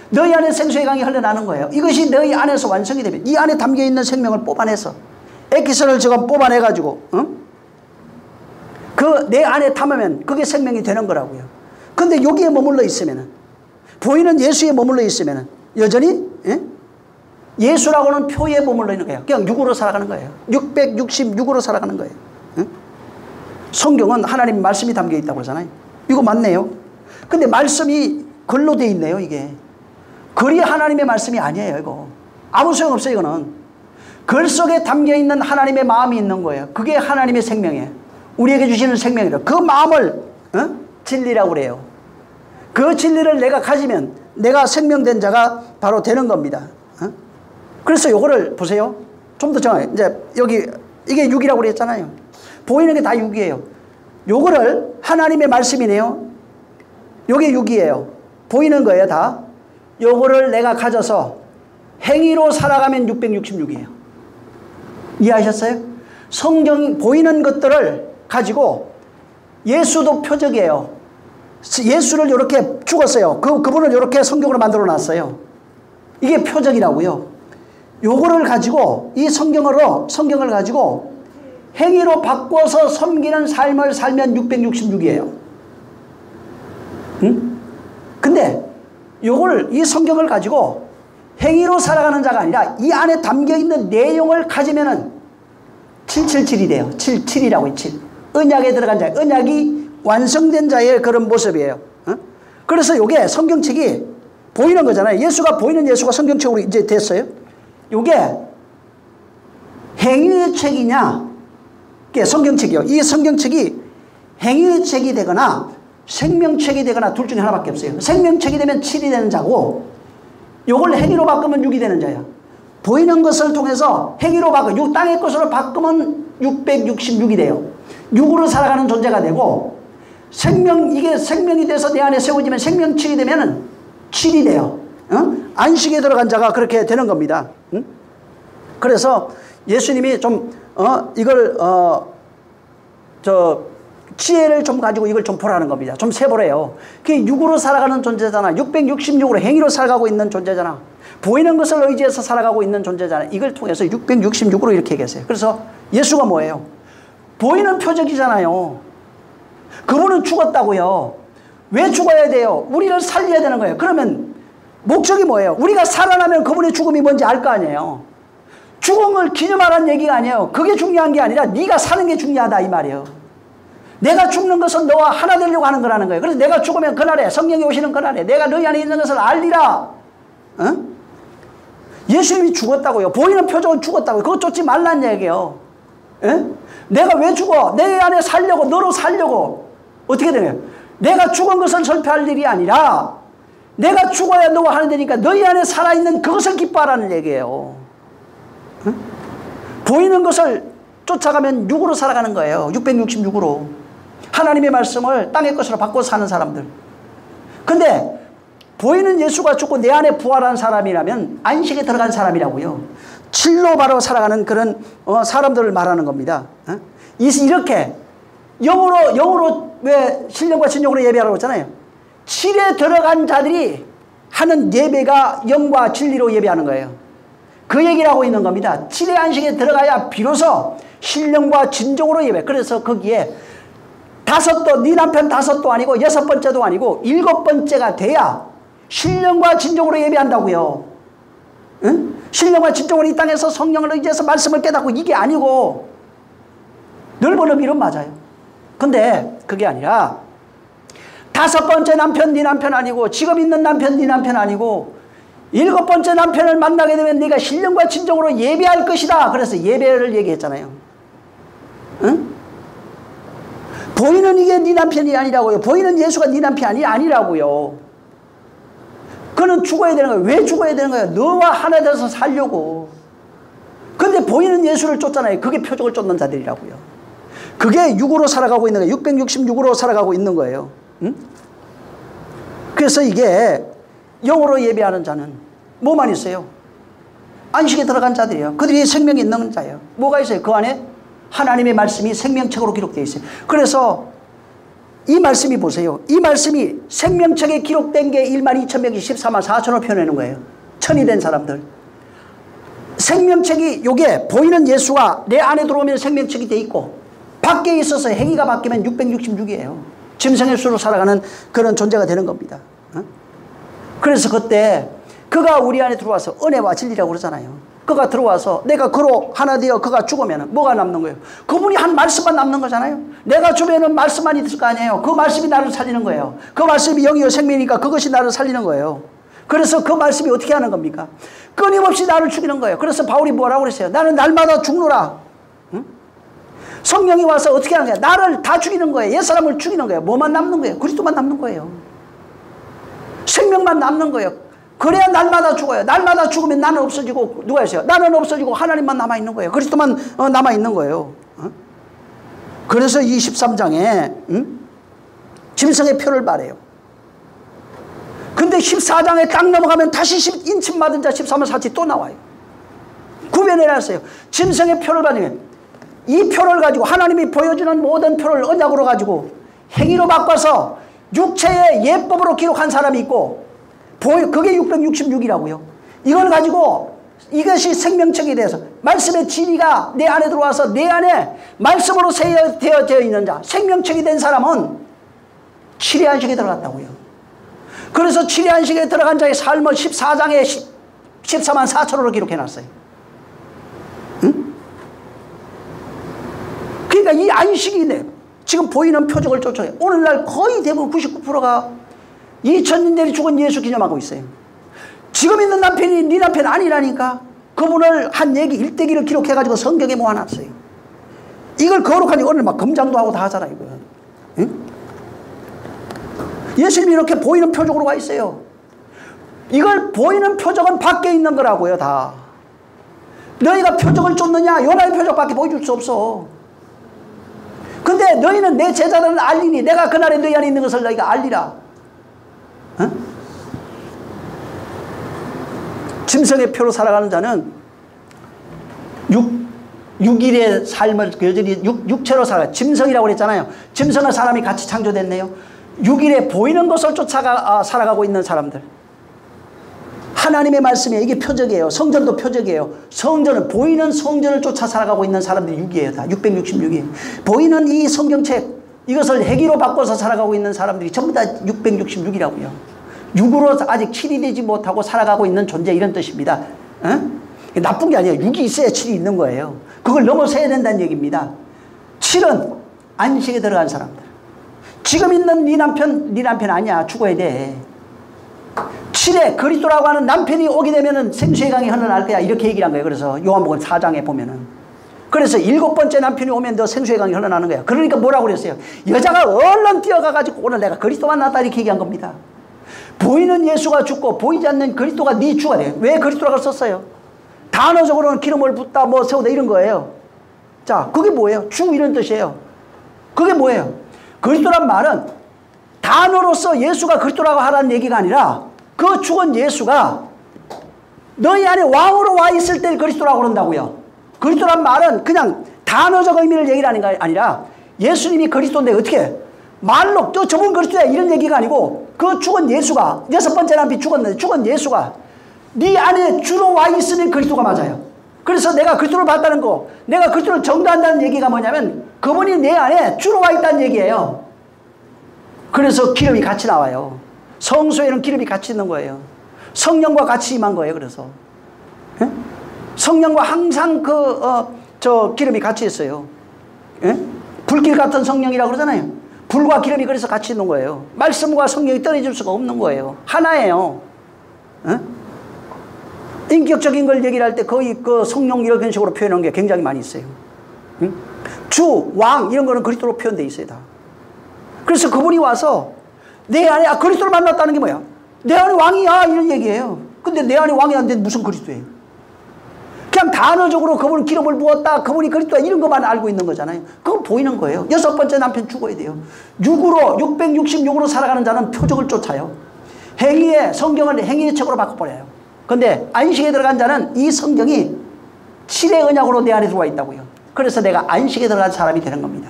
너희 안에 생수의 강이 흘러나는 거예요. 이것이 너희 안에서 완성이 되면 이 안에 담겨있는 생명을 뽑아내서 액기스를 지금 뽑아내가지고 그 내 안에 담으면 그게 생명이 되는 거라고요. 근데 여기에 머물러 있으면은 보이는 예수에 머물러 있으면은 여전히 예수라고는 표에 머물러 있는 거예요. 그냥 육으로 살아가는 거예요. 666으로 살아가는 거예요. 성경은 하나님 말씀이 담겨 있다고 하잖아요. 이거 맞네요. 근데 말씀이 글로 돼 있네요. 이게 글이 하나님의 말씀이 아니에요. 이거 아무 소용없어요. 이거는 글 속에 담겨 있는 하나님의 마음이 있는 거예요. 그게 하나님의 생명이에요. 우리에게 주시는 생명이래요. 그 마음을 진리라고 그래요. 그 진리를 내가 가지면 내가 생명된 자가 바로 되는 겁니다. 그래서 요거를 보세요. 좀 더 정확해요. 이제 여기 이게 6이라고 그랬잖아요. 보이는 게 다 6이에요. 요거를 하나님의 말씀이네요. 요게 6이에요. 보이는 거예요, 다. 요거를 내가 가져서 행위로 살아가면 666이에요. 이해하셨어요? 성경 보이는 것들을 가지고 예수도 표적이에요. 예수를 이렇게 죽었어요. 그분을 이렇게 성경으로 만들어 놨어요. 이게 표적이라고요. 요거를 가지고 이 성경을 가지고 행위로 바꿔서 섬기는 삶을 살면 666이에요. 근데 요걸 이 성경을 가지고 행위로 살아가는 자가 아니라 이 안에 담겨있는 내용을 가지면은 777이 돼요. 77이라고 해요. 7. 언약에 들어간 자, 언약이 완성된 자의 그런 모습이에요. 그래서 요게 성경책이 보이는 거잖아요. 예수가 보이는 예수가 성경책으로 이제 됐어요. 요게 행위의 책이냐, 성경책이요. 이 성경책이 행위의 책이 되거나 생명책이 되거나 둘 중에 하나밖에 없어요. 생명책이 되면 7이 되는 자고 요걸 행위로 바꾸면 6이 되는 자야. 보이는 것을 통해서 행위로 바꾸면 땅의 것으로 바꾸면 666이 돼요. 6으로 살아가는 존재가 되고 이게 생명이 돼서 내 안에 세워지면 생명책이 되면 7이 돼요. 안식에 들어간 자가 그렇게 되는 겁니다. 그래서 예수님이 좀 이걸 지혜를 좀 가지고 이걸 좀 보라는 겁니다. 좀 세보래요. 그게 6으로 살아가는 존재잖아. 666으로 행위로 살아가고 있는 존재잖아. 보이는 것을 의지해서 살아가고 있는 존재잖아. 이걸 통해서 666으로 이렇게 얘기했어요. 그래서 예수가 뭐예요? 보이는 표적이잖아요. 그분은 죽었다고요. 왜 죽어야 돼요? 우리를 살려야 되는 거예요. 그러면 목적이 뭐예요? 우리가 살아나면 그분의 죽음이 뭔지 알 거 아니에요. 죽음을 기념하라는 얘기가 아니에요. 그게 중요한 게 아니라 네가 사는 게 중요하다 이 말이에요. 내가 죽는 것은 너와 하나 되려고 하는 거라는 거예요. 그래서 내가 죽으면 그날에 성령이 오시는 그날에 내가 너희 안에 있는 것을 알리라. 예수님이 죽었다고요. 보이는 표적은 죽었다고요. 그거 쫓지 말란 얘기예요. 내가 왜 죽어? 내 안에 살려고, 너로 살려고. 어떻게 되나요? 내가 죽은 것을 설파할 일이 아니라 내가 죽어야 너와 하는 데니까 너희 안에 살아있는 그것을 기뻐하라는 얘기예요. 보이는 것을 쫓아가면 6으로 살아가는 거예요. 666으로. 하나님의 말씀을 땅의 것으로 바꿔 사는 사람들. 근데 보이는 예수가 죽고 내 안에 부활한 사람이라면 안식에 들어간 사람이라고요. 7로 바로 살아가는 그런 사람들을 말하는 겁니다. 이렇게 영으로 왜 신령과 진정으로 예배하라고 했잖아요. 7에 들어간 자들이 하는 예배가 영과 진리로 예배하는 거예요. 그 얘기를 하고 있는 겁니다. 7의 안식에 들어가야 비로소 신령과 진정으로 예배. 그래서 거기에 다섯도, 네 남편 다섯도 아니고 6번째도 아니고 7번째가 돼야 신령과 진정으로 예배한다고요. 응? 신령과 진정으로 이 땅에서 성령을 의지해서 말씀을 깨닫고 이게 아니고 넓은 의미로 맞아요. 근데 그게 아니라 5번째 남편 네 남편 아니고 지금 있는 남편 네 남편 아니고 7번째 남편을 만나게 되면 네가 신령과 진정으로 예배할 것이다. 그래서 예배를 얘기했잖아요. 응? 보이는 이게 네 남편이 아니라고요. 보이는 예수가 네 남편이 아니라고요. 그는 죽어야 되는 거예요. 왜 죽어야 되는 거예요? 너와 하나 돼서 살려고. 근데 보이는 예수를 쫓잖아요. 그게 표적을 쫓는 자들이라고요. 그게 육으로 살아가고 있는 거예요. 666으로 살아가고 있는 거예요. 응? 그래서 이게 영으로 예배하는 자는 뭐만 있어요? 안식에 들어간 자들이에요. 그들이 생명이 있는 자예요. 뭐가 있어요? 그 안에 하나님의 말씀이 생명책으로 기록되어 있어요. 그래서 이 말씀이 보세요. 이 말씀이 생명책에 기록된 게 1만 2천 명이 14만 4천을 표현하는 거예요. 천이 된 사람들. 생명책이 요게 보이는 예수가 내 안에 들어오면 생명책이 돼 있고 밖에 있어서 행위가 바뀌면 666이에요. 짐승의 수로 살아가는 그런 존재가 되는 겁니다. 그래서 그때 그가 우리 안에 들어와서 은혜와 진리라고 그러잖아요. 그가 들어와서 내가 그로 하나 되어 그가 죽으면 뭐가 남는 거예요? 그분이 한 말씀만 남는 거잖아요. 내가 주변에는 말씀만 있을 거 아니에요. 그 말씀이 나를 살리는 거예요. 그 말씀이 영이요 생명이니까 그것이 나를 살리는 거예요. 그래서 그 말씀이 어떻게 하는 겁니까? 끊임없이 나를 죽이는 거예요. 그래서 바울이 뭐라고 그랬어요? 나는 날마다 죽노라. 응? 성령이 와서 어떻게 하는 거예요? 나를 다 죽이는 거예요. 옛사람을 죽이는 거예요. 뭐만 남는 거예요? 그리스도만 남는 거예요. 생명만 남는 거예요. 그래야 날마다 죽어요. 날마다 죽으면 나는 없어지고 누가 있어요? 나는 없어지고 하나님만 남아있는 거예요. 그리스도만 남아있는 거예요. 그래서 23장에 짐승의 표를 바래요. 근데 14장에 딱 넘어가면 다시 인침 받은 자 13만 4치 또 나와요. 구별해놨어요. 짐승의 표를 받으면 이 표를 가지고 하나님이 보여주는 모든 표를 언약으로 가지고 행위로 바꿔서 육체의 예법으로 기록한 사람이 있고 그게 666이라고요. 이걸 가지고 이것이 생명책에 대해서 말씀의 진리가 내 안에 들어와서 내 안에 말씀으로 되어 있는 자 생명책이 된 사람은 7의 안식에 들어갔다고요. 그래서 7의 안식에 들어간 자의 삶을 14장에 14만 4천으로 기록해놨어요. 응? 그러니까 이 안식이네. 지금 보이는 표적을 쫓아요. 오늘날 거의 대부분 99%가 2000년대에 죽은 예수 기념하고 있어요. 지금 있는 남편이 네 남편 아니라니까. 그분을 한 얘기 일대기를 기록해가지고 성경에 모아놨어요. 이걸 거룩하니 오늘 막 금장도 하고 다 하잖아요. 이거. 응? 예수님이 이렇게 보이는 표적으로 와 있어요. 이걸 보이는 표적은 밖에 있는 거라고요. 다. 너희가 표적을 쫓느냐? 요나의 표적밖에 보여줄 수 없어. 근데 너희는 내 제자들은 알리니 내가 그날에 너희 안에 있는 것을 너희가 알리라. 어? 짐승의 표로 살아가는 자는 6일의 삶을 여전히 육체로 살아가. 짐승이라고 그랬잖아요. 짐승은 사람이 같이 창조됐네요. 6일에 보이는 것을 쫓아가 살아가고 있는 사람들. 하나님의 말씀에 이게 표적이에요. 성전도 표적이에요. 성전은 보이는 성전을 쫓아 살아가고 있는 사람들이 6이에요. 다 666이에요. 보이는 이 성경책 이것을 행위로 바꿔서 살아가고 있는 사람들이 전부 다 666이라고요. 6으로 아직 7이 되지 못하고 살아가고 있는 존재 이런 뜻입니다. 어? 나쁜 게 아니에요. 6이 있어야 7이 있는 거예요. 그걸 넘어서야 된다는 얘기입니다. 7은 안식에 들어간 사람들. 지금 있는 네 남편 아니야. 죽어야 돼. 7에 그리스도라고 하는 남편이 오게 되면은 생수의 강이 흘러날 거야. 이렇게 얘기를 한 거예요. 그래서 요한복음 4장에 보면은. 그래서 7번째 남편이 오면 너 생수의 강이 흘러나는 거야. 그러니까 뭐라고 그랬어요? 여자가 얼른 뛰어가가지고 오늘 내가 그리스도만 낳았다 이렇게 얘기한 겁니다. 보이는 예수가 죽고 보이지 않는 그리스도가 네 주가 돼. 왜 그리스도라고 썼어요? 단어적으로는 기름을 붓다 뭐 세우다 이런 거예요. 자, 그게 뭐예요? 주 이런 뜻이에요. 그게 뭐예요? 그리스도란 말은 단어로서 예수가 그리스도라고 하라는 얘기가 아니라 그 죽은 예수가 너희 안에 왕으로 와 있을 때 그리스도라고 그런다고요. 그리스도란 말은 그냥 단어적 의미를 얘기하는 게 아니라 예수님이 그리스도인데 어떻게 말로 또 저분 그리스도야 이런 얘기가 아니고 그 죽은 예수가 6번째 남편이 죽었는데 죽은 예수가 네 안에 주로 와 있으면 그리스도가 맞아요. 그래서 내가 그리스도를 봤다는 거 내가 그리스도를 전도한다는 얘기가 뭐냐면 그분이 내 안에 주로 와 있다는 얘기예요. 그래서 기름이 같이 나와요. 성소에는 기름이 같이 있는 거예요. 성령과 같이 임한 거예요. 그래서 예? 성령과 항상 저 기름이 같이 있어요. 예? 불길 같은 성령이라고 그러잖아요. 불과 기름이 그래서 같이 있는 거예요. 말씀과 성령이 떨어질 수가 없는 거예요. 하나예요. 예? 인격적인 걸 얘기를 할 때 거의 그 성령 이런 식으로 표현하는 게 굉장히 많이 있어요. 응? 주, 왕 이런 거는 그리스도로 표현되어 있어요 다. 그래서 그분이 와서 내 안에 그리스도를 만났다는 게 뭐야? 내 안에 왕이야 이런 얘기예요. 근데 내 안에 왕이 안 되는데 무슨 그리스도예요? 그냥 단어적으로 그분은 기름을 부었다, 그분이 그리스도야 이런 것만 알고 있는 거잖아요. 그건 보이는 거예요. 6번째 남편 죽어야 돼요. 666으로 살아가는 자는 표적을 쫓아요. 성경을 행위의 책으로 바꿔버려요. 근데 안식에 들어간 자는 이 성경이 7의 언약으로 내 안에 들어와 있다고요. 그래서 내가 안식에 들어간 사람이 되는 겁니다.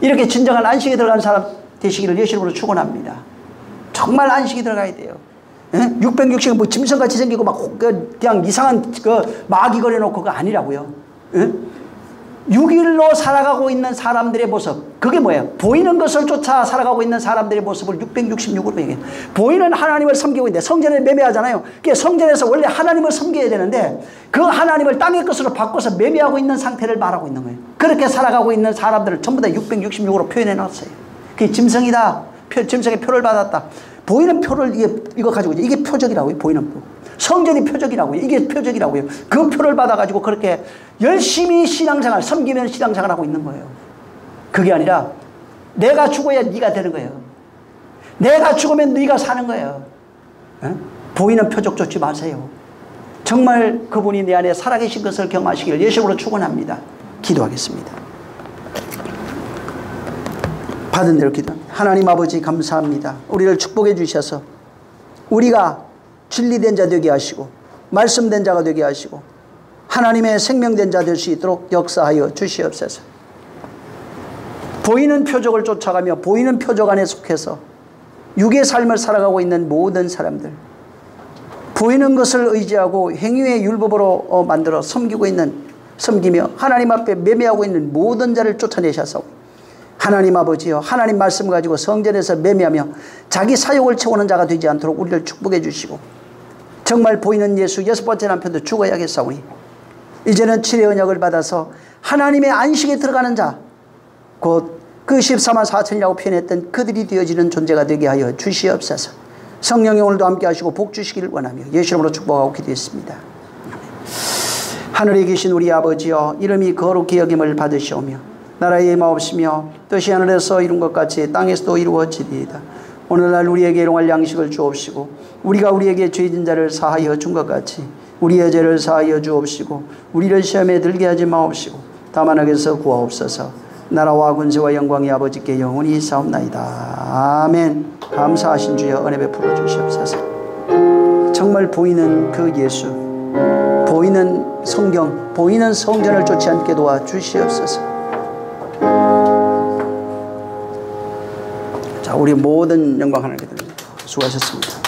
이렇게 진정한 안식에 들어간 사람 되시기를 예수님으로 축원합니다. 정말 안식에 들어가야 돼요. 660은 뭐 짐승같이 생기고 막 그냥 이상한 그 마귀 걸어놓고 그거 아니라고요. 6일로 살아가고 있는 사람들의 모습, 그게 뭐예요? 보이는 것을 쫓아 살아가고 있는 사람들의 모습을 666으로 얘기해요. 보이는 하나님을 섬기고 있는데 성전에 매매하잖아요. 그게 성전에서 원래 하나님을 섬겨야 되는데 그 하나님을 땅의 것으로 바꿔서 매매하고 있는 상태를 말하고 있는 거예요. 그렇게 살아가고 있는 사람들을 전부 다 666으로 표현해 놨어요. 그게 짐승이다. 짐승의 표를 받았다. 보이는 표를 이거 가지고 이게 표적이라고요. 보이는 표. 성전이 표적이라고요. 이게 표적이라고요. 그 표를 받아가지고 그렇게 열심히 신앙생활, 섬기면 신앙생활 하고 있는 거예요. 그게 아니라 내가 죽어야 네가 되는 거예요. 내가 죽으면 네가 사는 거예요. 에? 보이는 표적 쫓지 마세요. 정말 그분이 내 안에 살아계신 것을 경험하시길 예수님으로 축원합니다. 기도하겠습니다. 받은 대로 기도합니다. 하나님 아버지 감사합니다. 우리를 축복해 주셔서 우리가 진리된 자 되게 하시고 말씀된 자가 되게 하시고 하나님의 생명된 자 될 수 있도록 역사하여 주시옵소서. 보이는 표적을 쫓아가며 보이는 표적 안에 속해서 육의 삶을 살아가고 있는 모든 사람들, 보이는 것을 의지하고 행위의 율법으로 만들어 섬기며 하나님 앞에 매매하고 있는 모든 자를 쫓아내셔서 하나님 아버지여, 하나님 말씀 가지고 성전에서 매매하며 자기 사욕을 채우는 자가 되지 않도록 우리를 축복해 주시고 정말 보이는 예수 6번째 남편도 죽어야겠사오니 이제는 7의 언약을 받아서 하나님의 안식에 들어가는 자, 곧 그 14만 4천이라고 표현했던 그들이 되어지는 존재가 되게 하여 주시옵소서. 성령이 오늘도 함께 하시고 복 주시기를 원하며 예수 이름으로 축복하고 기도했습니다. 하늘에 계신 우리 아버지여, 이름이 거룩히 여김을 받으시오며 나라의 마옵시며 뜻이 하늘에서 이룬 것 같이 땅에서도 이루어지리이다. 오늘날 우리에게 일용할 양식을 주옵시고 우리가 우리에게 죄진 자를 사하여 준 것 같이 우리의 죄를 사하여 주옵시고 우리를 시험에 들게 하지 마옵시고 다만 악에서 구하옵소서. 나라와 권세와 영광이 아버지께 영원히 있사옵나이다. 아멘. 감사하신 주여 은혜 베풀어 주시옵소서. 정말 보이는 그 예수, 보이는 성경, 보이는 성전을 쫓지 않게 도와 주시옵소서. 자, 우리 모든 영광 하나님께 드립니다. 수고하셨습니다.